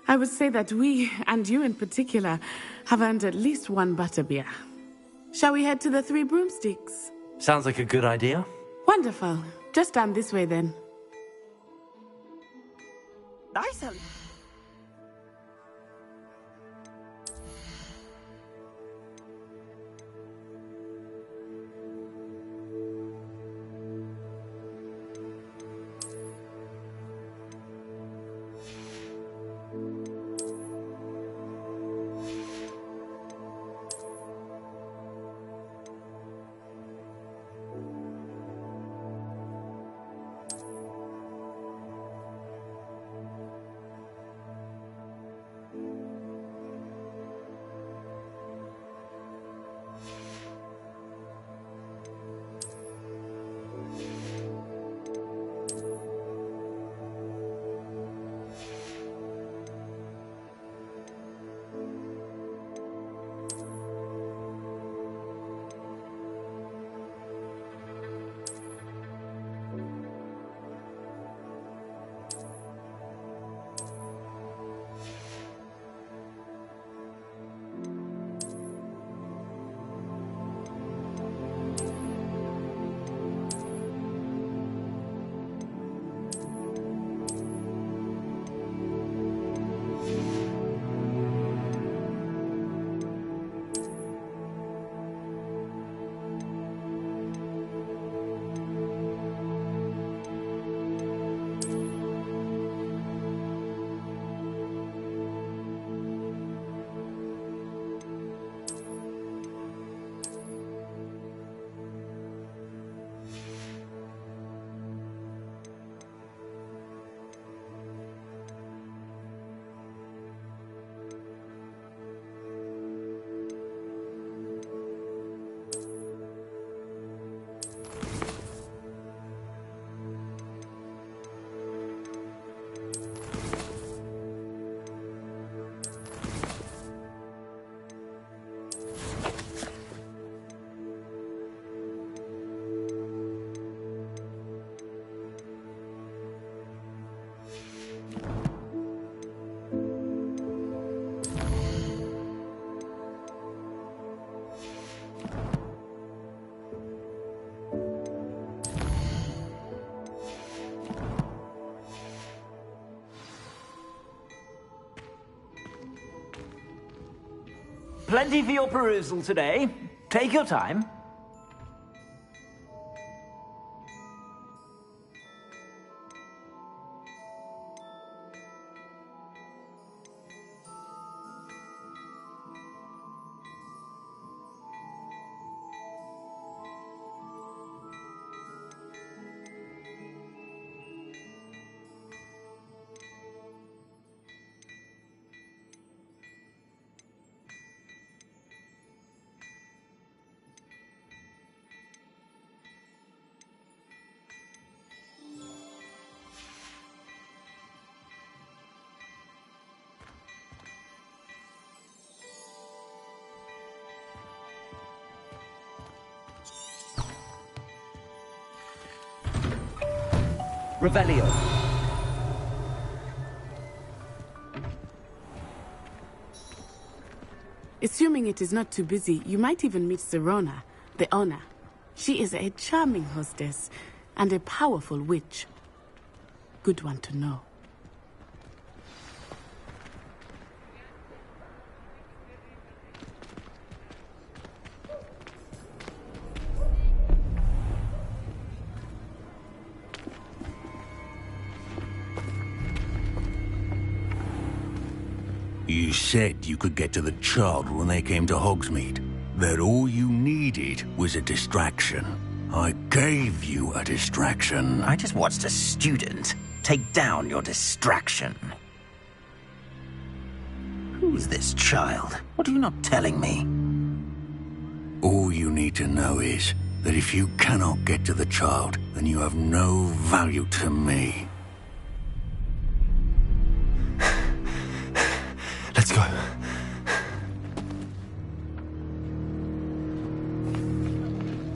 I would say that we, and you in particular, have earned at least one butterbeer. Shall we head to the Three Broomsticks? Sounds like a good idea. Wonderful. Just down this way then. Nice. Plenty for your perusal today. Take your time. Revelio. Assuming it is not too busy, you might even meet Serona, the owner. She is a charming hostess and a powerful witch. Good one to know. You said you could get to the child when they came to Hogsmeade. That all you needed was a distraction. I gave you a distraction. I just watched a student take down your distraction. Who's this child? What are you not telling me? All you need to know is that if you cannot get to the child, then you have no value to me. Let's go.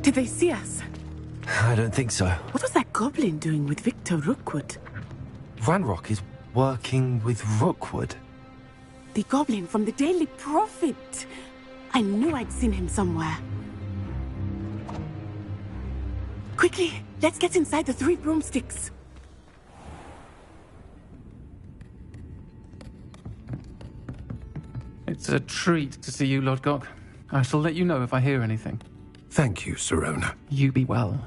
Did they see us? I don't think so. What was that goblin doing with Victor Rookwood? Ranrock is working with Rookwood. The goblin from the Daily Prophet. I knew I'd seen him somewhere. Quickly, let's get inside the 3 broomsticks. It's a treat to see you, Lodgok. I shall let you know if I hear anything. Thank you, Sirona. You be well.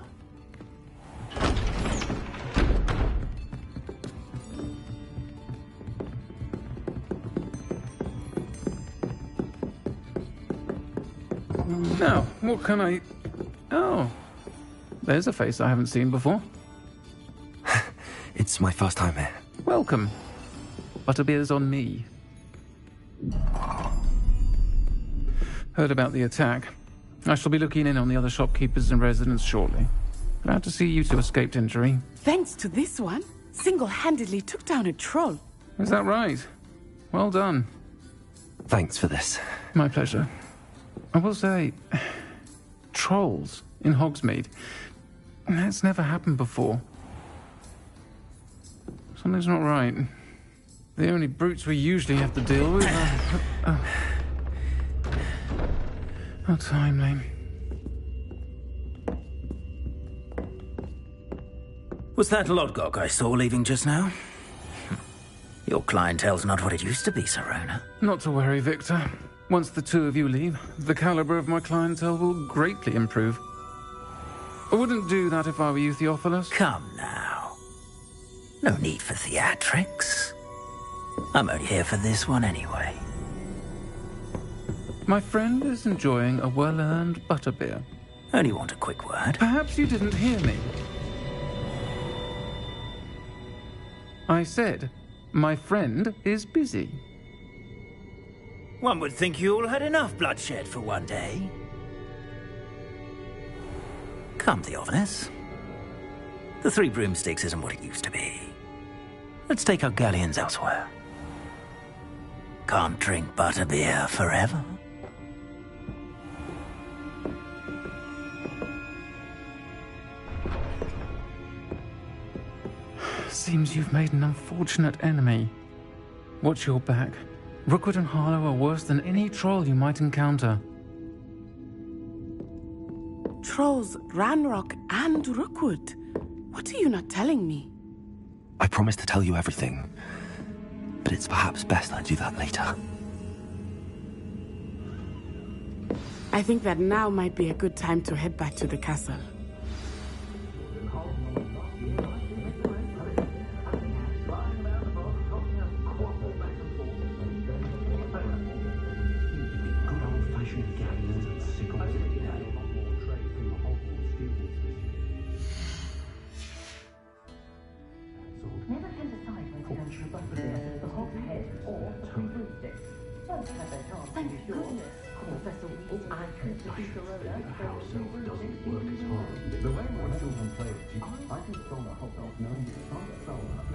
Now, what can I... Oh, there's a face I haven't seen before. It's my first time here. Welcome. Butterbeer's on me. Heard about the attack. I shall be looking in on the other shopkeepers and residents shortly. Glad to see you two escaped injury. Thanks to this one, single-handedly took down a troll. Is that right? Well done. Thanks for this. My pleasure. I will say, trolls in Hogsmeade. That's never happened before. Something's not right. The only brutes we usually have to deal with are... How timely. Was that Lodgok I saw leaving just now? Your clientele's not what it used to be, Sirona. Not to worry, Victor. Once the 2 of you leave, the caliber of my clientele will greatly improve. I wouldn't do that if I were you, Theophilus. Come now. No need for theatrics. I'm only here for this one anyway. My friend is enjoying a well-earned butterbeer. Only want a quick word. Perhaps you didn't hear me. I said, my friend is busy. One would think you all had enough bloodshed for one day. Come, Theophilus. The 3 broomsticks isn't what it used to be. Let's take our galleons elsewhere. Can't drink butterbeer forever. Seems you've made an unfortunate enemy. Watch your back. Rookwood and Harlow are worse than any troll you might encounter. Trolls, Ranrock, and Rookwood. What are you not telling me? I promised to tell you everything, but it's perhaps best I do that later. I think that now might be a good time to head back to the castle. Thank goodness. Professor Weasley and Professor doesn't work as hard. The way my children play, I can solve a hot dog. No, you can't solve it.